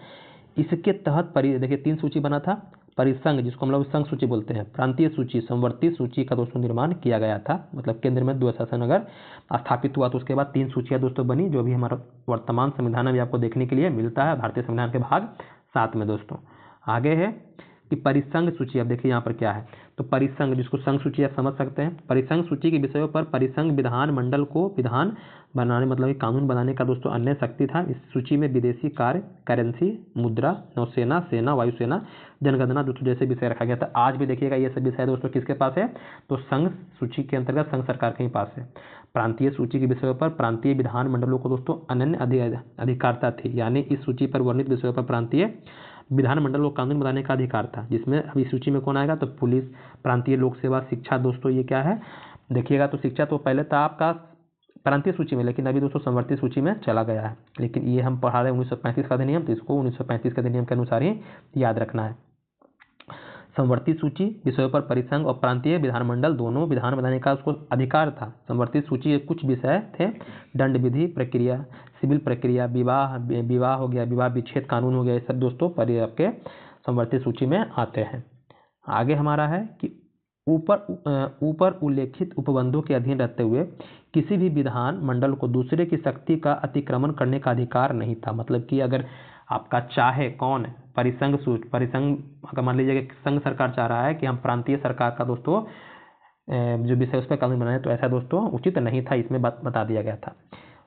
इसके तहत देखिए 3 सूची बना था, परिसंघ जिसको हम लोग संघ सूची बोलते हैं, प्रांतीय सूची, संवर्ती सूची का दोस्तों निर्माण किया गया था। मतलब केंद्र में द्वैत शासन अगर स्थापित हुआ तो उसके बाद 3 सूचियां दोस्तों बनी, जो भी हमारा वर्तमान संविधान में भी आपको देखने के लिए मिलता है भारतीय संविधान के भाग 7 में दोस्तों। आगे है कि परिसंघ सूची। अब देखिए यहाँ पर क्या है, तो परिसंघ जिसको संघ सूची आप समझ सकते हैं, परिसंघ सूची के विषयों पर परिसंघ विधान मंडल को विधान बनाने मतलब कानून बनाने का दोस्तों अन्य शक्ति था। इस सूची में विदेशी कार्य, करेंसी, मुद्रा, नौसेना, सेना, वायुसेना, जनगणना दोस्तों जैसे विषय रखा गया था। आज भी देखिएगा ये सब विषय दोस्तों किसके पास है, तो संघ सूची के अंतर्गत संघ सरकार के ही पास है। प्रांतीय सूची के विषयों पर प्रांतीय विधान मंडलों को दोस्तों अनन्य अधिकारता थी, यानी इस सूची पर वर्णित विषयों पर प्रांतीय विधानमंडल को कानून बनाने का अधिकार था। जिसमें अभी सूची में कौन आएगा, तो पुलिस, प्रांतीय लोक सेवा, शिक्षा दोस्तों ये क्या है देखिएगा, तो शिक्षा तो पहले था आपका प्रांतीय सूची में, लेकिन अभी दोस्तों संवर्ती सूची में चला गया है। लेकिन ये हम पढ़ा रहे 1935 का अधिनियम, तो इसको 1935 के अधिनियम के अनुसार ही याद रखना है। संवर्ती सूची विषयों पर परिसंघ और प्रांतीय विधानमंडल दोनों विधान बनाने का उसको अधिकार था। संवर्ती सूची के कुछ विषय थे, दंड विधि प्रक्रिया, सिविल प्रक्रिया, विवाह हो गया, विवाह विच्छेद कानून हो गया, ये सब दोस्तों पर आपके संवर्ती सूची में आते हैं। आगे हमारा है कि ऊपर उल्लेखित उपबंधों के अधीन रहते हुए किसी भी विधान मंडल को दूसरे की शक्ति का अतिक्रमण करने का अधिकार नहीं था। मतलब कि अगर आपका चाहे कौन परिसंघ अगर मान लीजिए कि संघ सरकार चाह रहा है कि हम प्रांतीय सरकार का दोस्तों जो विषय उस पर कानून बनाए, तो ऐसा दोस्तों उचित नहीं था, इसमें बता दिया गया था।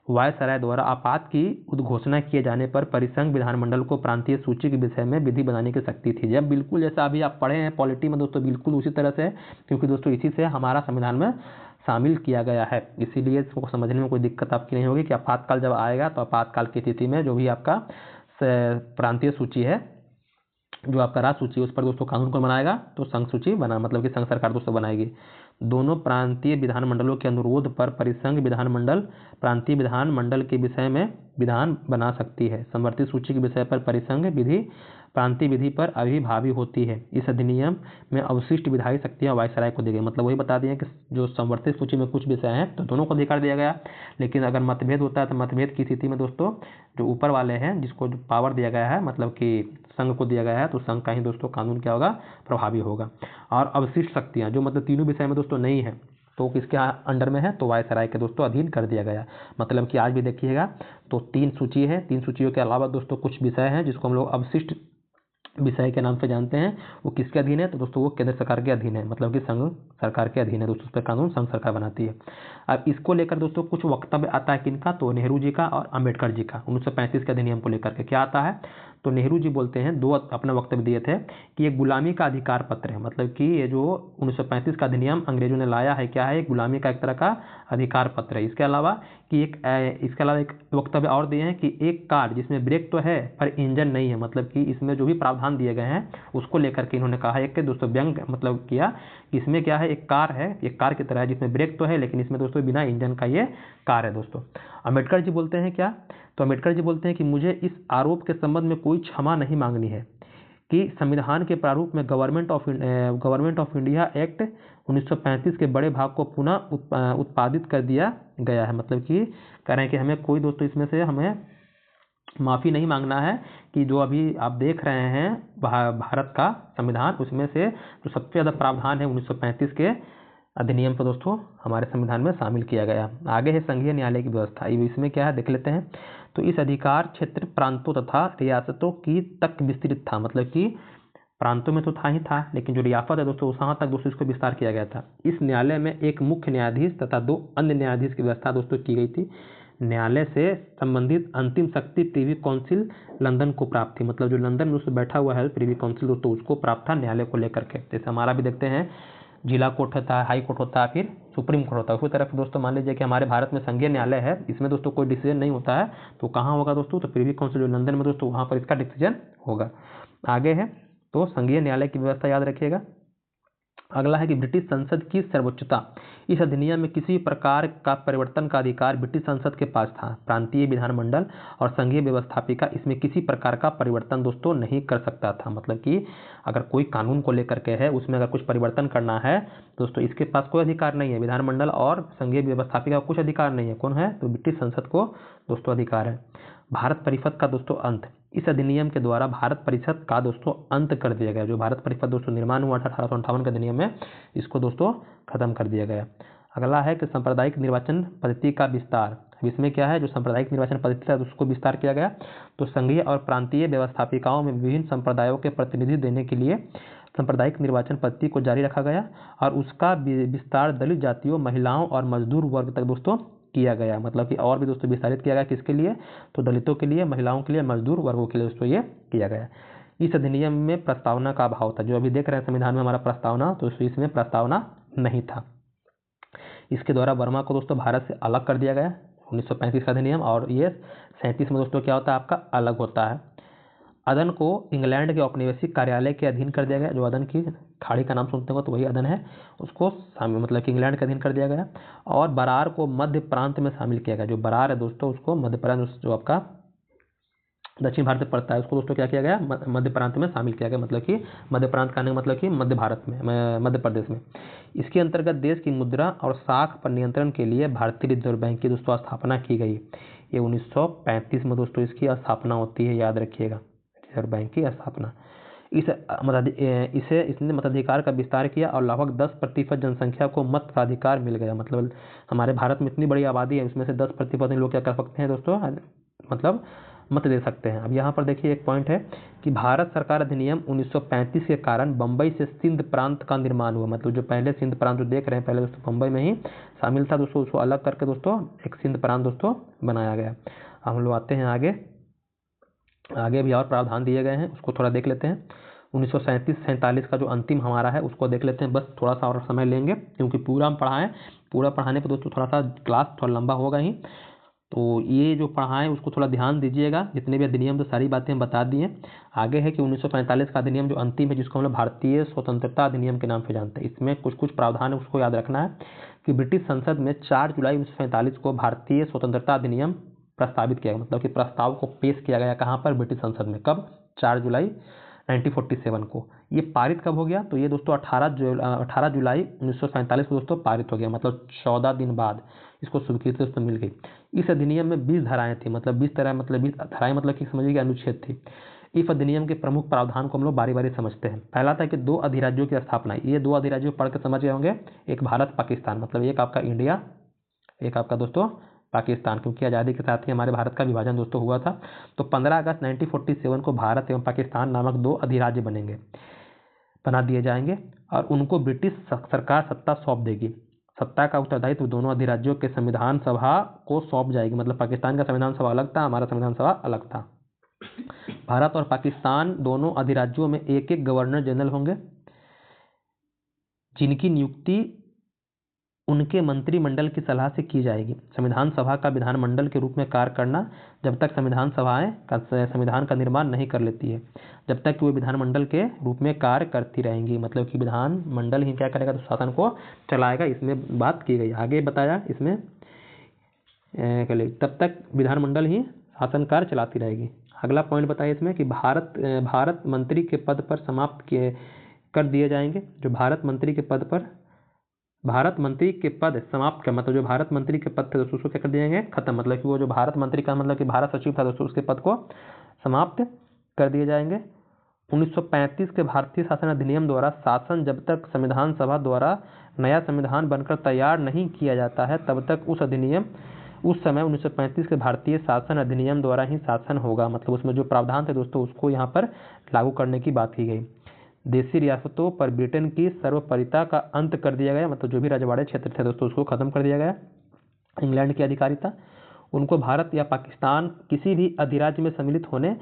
वायसराय द्वारा आपात की उद्घोषणा किए जाने पर परिसंघ विधानमंडल को प्रांतीय सूची के विषय में विधि बनाने की शक्ति थी। जब बिल्कुल जैसा अभी आप पढ़े हैं पॉलिटी में दोस्तों, बिल्कुल उसी तरह से, क्योंकि दोस्तों इसी से हमारा संविधान में शामिल किया गया है, इसीलिए इसको समझने में कोई दिक्कत आपकी नहीं होगी कि आपातकाल जब आएगा तो आपातकाल की स्थिति में जो भी आपका प्रांतीय सूची है, जो आपका राज्य सूची है, उस पर दोस्तों कानून कौन बनाएगा, तो संघ सूची बना, मतलब कि संघ सरकार दोस्तों बनाएगी। दोनों प्रांतीय विधानमंडलों के अनुरोध पर परिसंघ विधानमंडल प्रांतीय विधानमंडल के विषय में विधान बना सकती है। संवर्ती सूची के विषय पर परिसंघ विधि प्रांतीय विधि पर अभिभावी होती है। इस अधिनियम में अवशिष्ट विधायी शक्तियां वायसराय को दी गई। मतलब वही बता दिए कि जो संवर्ती सूची में कुछ विषय हैं तो दोनों को अधिकार दिया गया, लेकिन अगर मतभेद होता है तो मतभेद की स्थिति में दोस्तों जो ऊपर वाले हैं जिसको जो पावर दिया गया है, मतलब कि संघ को दिया गया है, तो संघ का ही दोस्तों कानून क्या होगा, प्रभावी होगा। और अवशिष्ट शक्तियां जो मतलब तीनों विषय में दोस्तों नहीं है तो किसके अंडर में है, तो वायसराय के दोस्तों अधीन कर दिया गया। मतलब कि आज भी देखिएगा तो 3 सूची है, 3 सूचियों के अलावा दोस्तों कुछ विषय हैं जिसको हम लोग अवशिष्ट विषय के नाम से जानते हैं, वो किसके अधीन है, तो दोस्तों वो केंद्र सरकार के अधीन है, मतलब कि संघ सरकार के अधीन है दोस्तों, उस पर कानून संघ सरकार बनाती है। अब इसको लेकर दोस्तों कुछ वक्तव्य आता है किनका, तो नेहरू जी का और अंबेडकर जी का 1935 के अधिनियम को लेकर के क्या आता है, तो नेहरू जी बोलते हैं, दो अपना वक्तव्य दिए थे कि ये गुलामी का अधिकार पत्र है। मतलब कि ये जो 1935 का अधिनियम अंग्रेजों ने लाया है क्या है, गुलामी का एक तरह का अधिकार पत्र है। इसके अलावा एक वक्तव्य और दिए हैं कि एक कार जिसमें ब्रेक तो है पर इंजन नहीं है, मतलब कि इसमें जो भी प्रावधान दिए गए हैं उसको लेकर के इन्होंने कहा है कि दोस्तों व्यंग मतलब किया कि इसमें क्या है, एक कार है, एक कार की तरह है जिसमें ब्रेक तो है लेकिन इसमें दोस्तों बिना इंजन का ये कार है दोस्तों। अम्बेडकर जी बोलते हैं क्या, तो अम्बेडकर जी बोलते हैं कि मुझे इस आरोप के संबंध में कोई क्षमा नहीं मांगनी है कि संविधान के प्रारूप में गवर्नमेंट ऑफ इंडिया एक्ट 1935 के बड़े भाग को पुनः उत्पादित कर दिया गया है। मतलब कि कह रहे हैं कि हमें कोई दोस्तों इसमें से हमें माफ़ी नहीं मांगना है कि जो अभी आप देख रहे हैं भारत का संविधान, उसमें से जो सबसे ज़्यादा प्रावधान है 1935 के अधिनियम पर दोस्तों हमारे संविधान में शामिल किया गया। आगे है संघीय न्यायालय की व्यवस्था, इसमें क्या है देख लेते हैं। तो इस अधिकार क्षेत्र प्रांतों तथा रियासतों की तक विस्तृत था। मतलब कि प्रांतों में तो था ही था, लेकिन जो रियासत है दोस्तों वहाँ तक दोस्तों इसको विस्तार किया गया था। इस न्यायालय में एक मुख्य न्यायाधीश तथा 2 अन्य न्यायाधीश की व्यवस्था दोस्तों की गई थी। न्यायालय से संबंधित अंतिम शक्ति प्रीवी काउंसिल लंदन को प्राप्त थी। मतलब जो लंदन में उससे बैठा हुआ है प्रीवी काउंसिल दोस्तों उसको प्राप्त था न्यायालय को लेकर के। जैसे हमारा भी देखते हैं जिला कोर्ट होता है, हाई कोर्ट होता है, फिर सुप्रीम कोर्ट होता है। उसी तरह दोस्तों मान लीजिए कि हमारे भारत में संघीय न्यायालय है, इसमें दोस्तों कोई डिसीजन नहीं होता है तो कहाँ होगा दोस्तों, तो प्रीवी काउंसिल जो लंदन में दोस्तों वहाँ पर इसका डिसीजन होगा। आगे है तो संघीय न्यायालय की व्यवस्था याद रखिएगा। अगला है कि ब्रिटिश संसद की सर्वोच्चता। इस अधिनियम में किसी प्रकार का परिवर्तन का अधिकार ब्रिटिश संसद के पास था। प्रांतीय विधानमंडल और संघीय व्यवस्थापिका इसमें किसी प्रकार का परिवर्तन दोस्तों नहीं कर सकता था। मतलब कि अगर कोई कानून को लेकर के है उसमें अगर कुछ परिवर्तन करना है दोस्तों इसके पास कोई अधिकार नहीं है। विधानमंडल और संघीय व्यवस्थापिका को कुछ अधिकार नहीं है। कौन है, तो ब्रिटिश संसद को दोस्तों अधिकार है। भारत परिषद का दोस्तों अंत। इस अधिनियम के द्वारा भारत परिषद का दोस्तों अंत कर दिया गया। जो भारत परिषद दोस्तों निर्माण हुआ था 1858 के अधिनियम में, इसको दोस्तों खत्म कर दिया गया। अगला है कि सांप्रदायिक निर्वाचन पद्धति का विस्तार। इसमें क्या है, जो सांप्रदायिक निर्वाचन पद्धति था उसको विस्तार किया गया। तो संघीय और प्रांतीय व्यवस्थापिकाओं में विभिन्न संप्रदायों के प्रतिनिधि देने के लिए सांप्रदायिक निर्वाचन पद्धति को जारी रखा गया और उसका विस्तार दलित जातियों, महिलाओं और मजदूर वर्ग तक दोस्तों किया गया। मतलब कि और भी दोस्तों विस्तारित किया गया, किसके लिए, तो दलितों के लिए, महिलाओं के लिए, मजदूर वर्गों के लिए दोस्तों ये किया गया। इस अधिनियम में प्रस्तावना का अभाव था। जो अभी देख रहे हैं संविधान में हमारा प्रस्तावना, तो इसमें प्रस्तावना नहीं था। इसके द्वारा वर्मा को दोस्तों भारत से अलग कर दिया गया 1935 का अधिनियम, और ये 37 में दोस्तों क्या होता है आपका अलग होता है। अदन को इंग्लैंड के औपनिवेशिक कार्यालय के अधीन कर दिया गया। जो अदन की खाड़ी का नाम सुनते हो तो वही अदन है, उसको मतलब कि इंग्लैंड के अधीन कर दिया गया। और बरार को मध्य प्रांत में शामिल किया गया। जो बरार है दोस्तों उसको मध्य प्रांत, जो आपका दक्षिण भारत में पड़ता है, उसको दोस्तों क्या किया गया, मध्य प्रांत में शामिल किया गया। मतलब कि मध्य प्रांत का मतलब कि मध्य भारत में, मध्य प्रदेश में। इसके अंतर्गत देश की मुद्रा और साख पर नियंत्रण के लिए भारतीय रिजर्व बैंक की दोस्तों स्थापना की गई। ये 1935 में दोस्तों इसकी स्थापना होती है, याद रखिएगा, रिजर्व बैंक की स्थापना। इसने मताधिकार का विस्तार किया और लगभग 10% जनसंख्या को मत का अधिकार मिल गया। मतलब हमारे भारत में इतनी बड़ी आबादी है, उसमें से 10% लोग क्या कर सकते हैं दोस्तों, मतलब मत दे सकते हैं। अब यहाँ पर देखिए एक पॉइंट है कि भारत सरकार अधिनियम 1935 के कारण बम्बई से सिंध प्रांत का निर्माण हुआ। मतलब जो पहले सिंध प्रांत जो देख रहे हैं पहले दोस्तों बम्बई में ही शामिल था दोस्तों, उसको अलग करके दोस्तों एक सिंध प्रांत दोस्तों बनाया गया। हम लोग आते हैं आगे, आगे भी और प्रावधान दिए गए हैं, उसको थोड़ा देख लेते हैं। 1937-47 का जो अंतिम हमारा है उसको देख लेते हैं, बस थोड़ा सा और समय लेंगे क्योंकि पूरा हम पढ़ाएं, पूरा पढ़ाने पर दोस्तों थोड़ा सा क्लास थोड़ा लंबा होगा ही, तो ये जो पढ़ाएं उसको थोड़ा ध्यान दीजिएगा। जितने भी अधिनियम तो सारी बातें हम बता दिए। आगे है कि 1945 का अधिनियम जो अंतिम है, जिसको हम लोग भारतीय स्वतंत्रता अधिनियम के नाम से जानते हैं, इसमें कुछ कुछ प्रावधान है उसको याद रखना है कि ब्रिटिश संसद में 4 जुलाई 1947 को भारतीय स्वतंत्रता अधिनियम प्रस्तावित किया गया। मतलब कि प्रस्ताव को पेश किया गया कहाँ पर, ब्रिटिश संसद में। कब? 4 जुलाई 1947 को। ये पारित कब हो गया? तो ये दोस्तों 18 जुलाई 1947 को दोस्तों पारित हो गया। मतलब 14 दिन बाद इसको स्वीकृति दोस्तों मिल गई। इस अधिनियम में 20 धाराएं थी, मतलब 20 धाराएं मतलब कि समझिए अनुच्छेद थी। इस अधिनियम के प्रमुख प्रावधान को हम लोग बारी बारी समझते हैं। पहला था कि 2 अधिराज्यों की स्थापना। ये 2 अधिराज्यों पढ़ के समझ गए होंगे, एक भारत पाकिस्तान, मतलब एक आपका इंडिया, एक आपका दोस्तों पाकिस्तान, क्योंकि आज़ादी के साथ ही हमारे भारत का विभाजन दोस्तों हुआ था। तो 15 अगस्त 1947 को भारत एवं पाकिस्तान नामक 2 अधिराज्य बना दिए जाएंगे और उनको ब्रिटिश सरकार सत्ता सौंप देगी। सत्ता का उत्तरदायित्व दोनों अधिराज्यों के संविधान सभा को सौंप जाएगी। मतलब पाकिस्तान का संविधान सभा अलग था, हमारा संविधान सभा अलग था। भारत और पाकिस्तान दोनों अधिराज्यों में एक एक गवर्नर जनरल होंगे, जिनकी नियुक्ति उनके मंत्रिमंडल की सलाह से की जाएगी। संविधान सभा का विधानमंडल के रूप में कार्य करना जब तक संविधान सभाएं संविधान का निर्माण नहीं कर लेती है, जब तक कि वो विधानमंडल के रूप में कार्य करती रहेंगी। मतलब कि विधानमंडल ही क्या करेगा, तो शासन को चलाएगा, इसमें बात की गई। आगे बताया इसमें तब तक विधानमंडल ही शासन कार्य चलाती रहेगी। अगला पॉइंट बताया इसमें कि भारत मंत्री के पद पर समाप्त कर दिए जाएंगे। जो भारत मंत्री के पद समाप्त का मतलब जो भारत मंत्री के पद थे दोस्तों उसको क्या कर दिए खत्म। मतलब कि वो जो भारत मंत्री का मतलब कि भारत सचिव था दोस्तों उसके पद को समाप्त कर दिए जाएंगे। 1935 के भारतीय शासन अधिनियम द्वारा शासन जब तक संविधान सभा द्वारा नया संविधान बनकर तैयार नहीं किया जाता है तब तक उस समय 1935 के भारतीय शासन अधिनियम द्वारा ही शासन होगा। मतलब उसमें जो प्रावधान थे दोस्तों उसको यहाँ पर लागू करने की बात की गई। देशी रियासतों पर ब्रिटेन की सर्वोपरिता का अंत कर दिया गया। मतलब जो भी रजवाड़े क्षेत्र थे दोस्तों उसको खत्म कर दिया गया। इंग्लैंड की अधिकारिता, उनको भारत या पाकिस्तान किसी भी अधिराज्य में सम्मिलित होने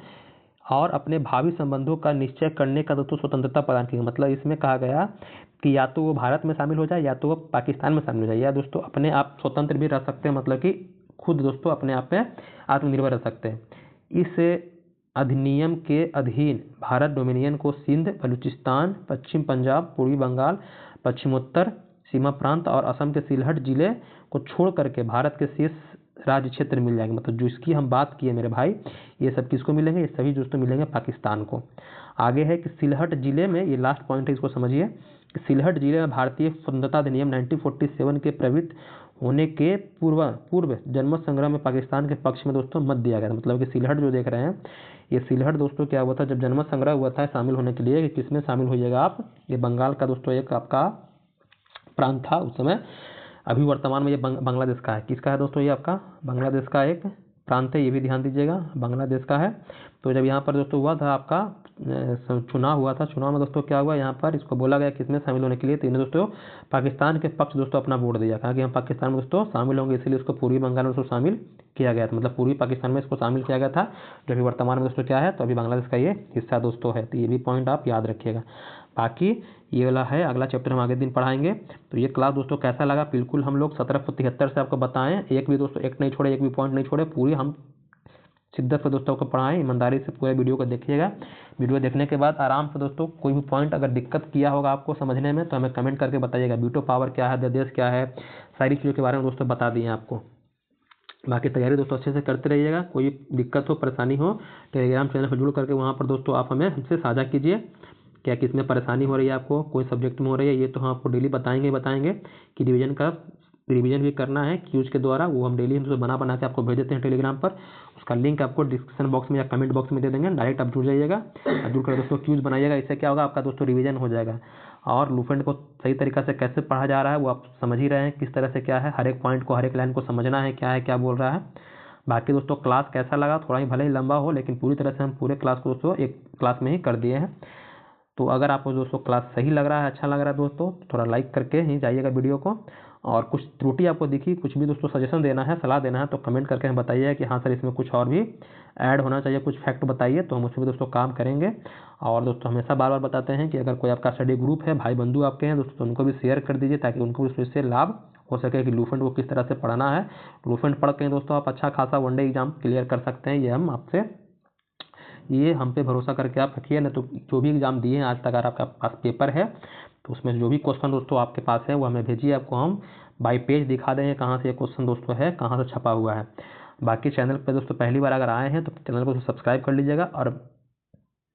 और अपने भावी संबंधों का निश्चय करने का दोस्तों स्वतंत्रता प्रदान की। मतलब इसमें कहा गया कि या तो वो भारत में शामिल हो जाए या तो वो पाकिस्तान में शामिल हो जाए, या दोस्तों अपने आप स्वतंत्र भी रह सकते हैं, मतलब कि खुद दोस्तों अपने आप में आत्मनिर्भर रह सकते हैं। इस अधिनियम के अधीन भारत डोमिनियन को सिंध, बलूचिस्तान, पश्चिम पंजाब, पूर्वी बंगाल, पश्चिमोत्तर सीमा प्रांत और असम के सिलहट जिले को छोड़ करके भारत के शेष राज्य क्षेत्र मिल जाएंगे। मतलब जो इसकी हम बात किए मेरे भाई, ये सब किसको मिलेंगे, ये सभी दोस्तों मिलेंगे पाकिस्तान को। आगे है कि सिलहट जिले में, ये लास्ट पॉइंट है इसको समझिए, सिलहट जिले में भारतीय स्वतंत्रता अधिनियम 1947 के प्रवृत्त होने के पूर्व जनमत संग्रह में पाकिस्तान के पक्ष में दोस्तों मत दिया गया। मतलब कि सिलहट जो देख रहे हैं, ये सिलहट दोस्तों क्या हुआ था, जब जनमत संग्रह हुआ था शामिल होने के लिए, किसमें शामिल होइएगा आप, ये बंगाल का दोस्तों एक आपका प्रांत था उस समय। अभी वर्तमान में ये बांग्लादेश का है। किसका है दोस्तों, ये आपका बांग्लादेश का एक प्रांत है, ये भी ध्यान दीजिएगा, बांग्लादेश का है। तो जब यहाँ पर दोस्तों हुआ था आपका चुनाव हुआ था, चुनाव में दोस्तों क्या हुआ, यहाँ पर इसको बोला गया किसमें शामिल होने के लिए, तो इन्हें दोस्तों पाकिस्तान के पक्ष दोस्तों अपना वोट दिया, कहा कि हम पाकिस्तान में दोस्तों शामिल होंगे, इसलिए उसको पूर्वी बंगाल में दोस्तों शामिल किया गया था। मतलब पूर्वी पाकिस्तान में इसको शामिल किया गया था, जो अभी वर्तमान में दोस्तों क्या है, तो अभी बांग्लादेश का ये हिस्सा दोस्तों है। तो ये भी पॉइंट आप याद रखिएगा। बाकी ये वाला है, अगला चैप्टर हम आगे दिन पढ़ाएंगे। तो ये क्लास दोस्तों कैसा लगा, बिल्कुल हम लोग 1773 से आपको बताएं, एक भी दोस्तों एक नहीं छोड़े, एक भी पॉइंट नहीं छोड़े, पूरी हम शिद्दत से दोस्तों को पढ़ाएं, ईमानदारी से पूरे वीडियो को देखिएगा। वीडियो देखने के बाद आराम से दोस्तों कोई भी पॉइंट अगर दिक्कत किया होगा आपको समझने में तो हमें कमेंट करके बताइएगा। बीटो पावर क्या है, देश क्या है, सारी चीज़ों के बारे में दोस्तों बता दिए आपको। बाकी तैयारी दोस्तों अच्छे से करते रहिएगा। कोई दिक्कत हो, परेशानी हो, टेलीग्राम चैनल पर जुड़ करके वहाँ पर दोस्तों आप हमें हमसे साझा कीजिए, क्या किस में परेशानी हो रही है आपको, कोई सब्जेक्ट में हो रही है, ये तो हम आपको डेली बताएंगे कि रिवीजन भी करना है क्यूज के द्वारा, वो हम डेली हमसे बना के आपको भेज देते हैं टेलीग्राम पर। उसका लिंक आपको डिस्क्रिप्शन बॉक्स में या कमेंट बॉक्स में दे देंगे, डायरेक्ट आप जुड़ जाइएगा, जुड़ कर दोस्तों क्यूज बनाइएगा। इससे क्या होगा, आपका दोस्तों रिवीजन हो जाएगा और लूफेंट को सही तरीका से कैसे पढ़ा जा रहा है वो आप समझ ही रहे हैं, किस तरह से क्या है, हर एक पॉइंट को, हर एक लाइन को समझना है, क्या बोल रहा है। बाकी दोस्तों क्लास कैसा लगा, थोड़ा ही भले ही लंबा हो लेकिन पूरी तरह से हम पूरे क्लास को दोस्तों एक क्लास में ही कर दिए हैं। तो अगर आपको दोस्तों क्लास सही लग रहा है, अच्छा लग रहा है दोस्तों, थोड़ा लाइक करके ही जाइएगा वीडियो को। और कुछ त्रुटि आपको दिखी, कुछ भी दोस्तों सजेशन देना है, सलाह देना है तो कमेंट करके हमें बताइए कि हाँ सर इसमें कुछ और भी ऐड होना चाहिए, कुछ फैक्ट बताइए, तो हम उस पर दोस्तों काम करेंगे। और दोस्तों हमेशा बार बार बताते हैं कि अगर कोई आपका स्टडी ग्रुप है, भाई बंधु आपके हैं दोस्तों, तो उनको भी शेयर कर दीजिए ताकि उनको भी इससे लाभ हो सके कि लूफेंट को किस तरह से पढ़ना है। लूफेंट पढ़ के दोस्तों आप अच्छा खासा वनडे एग्जाम क्लियर कर सकते हैं, ये हम पे भरोसा करके आप रखिए। ना तो जो भी एग्जाम दिए हैं आज तक, अगर आपके पास पेपर है तो उसमें जो भी क्वेश्चन दोस्तों आपके पास है वो हमें भेजिए, आपको हम बाई पेज दिखा देंगे कहाँ से ये क्वेश्चन दोस्तों है, कहाँ से छपा हुआ है। बाकी चैनल पर दोस्तों पहली बार अगर आए हैं तो चैनल को सब्सक्राइब कर लीजिएगा। और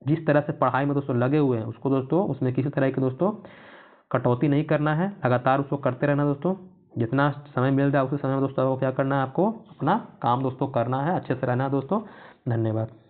जिस तरह से पढ़ाई में दोस्तों लगे हुए हैं उसको दोस्तों उसमें किसी तरह की दोस्तों कटौती नहीं करना है, लगातार उसको करते रहना दोस्तों। जितना समय मिल रहा है उसी समय में दोस्तों आपको क्या करना है, आपको अपना काम दोस्तों करना है, अच्छे से रहना है दोस्तों। धन्यवाद।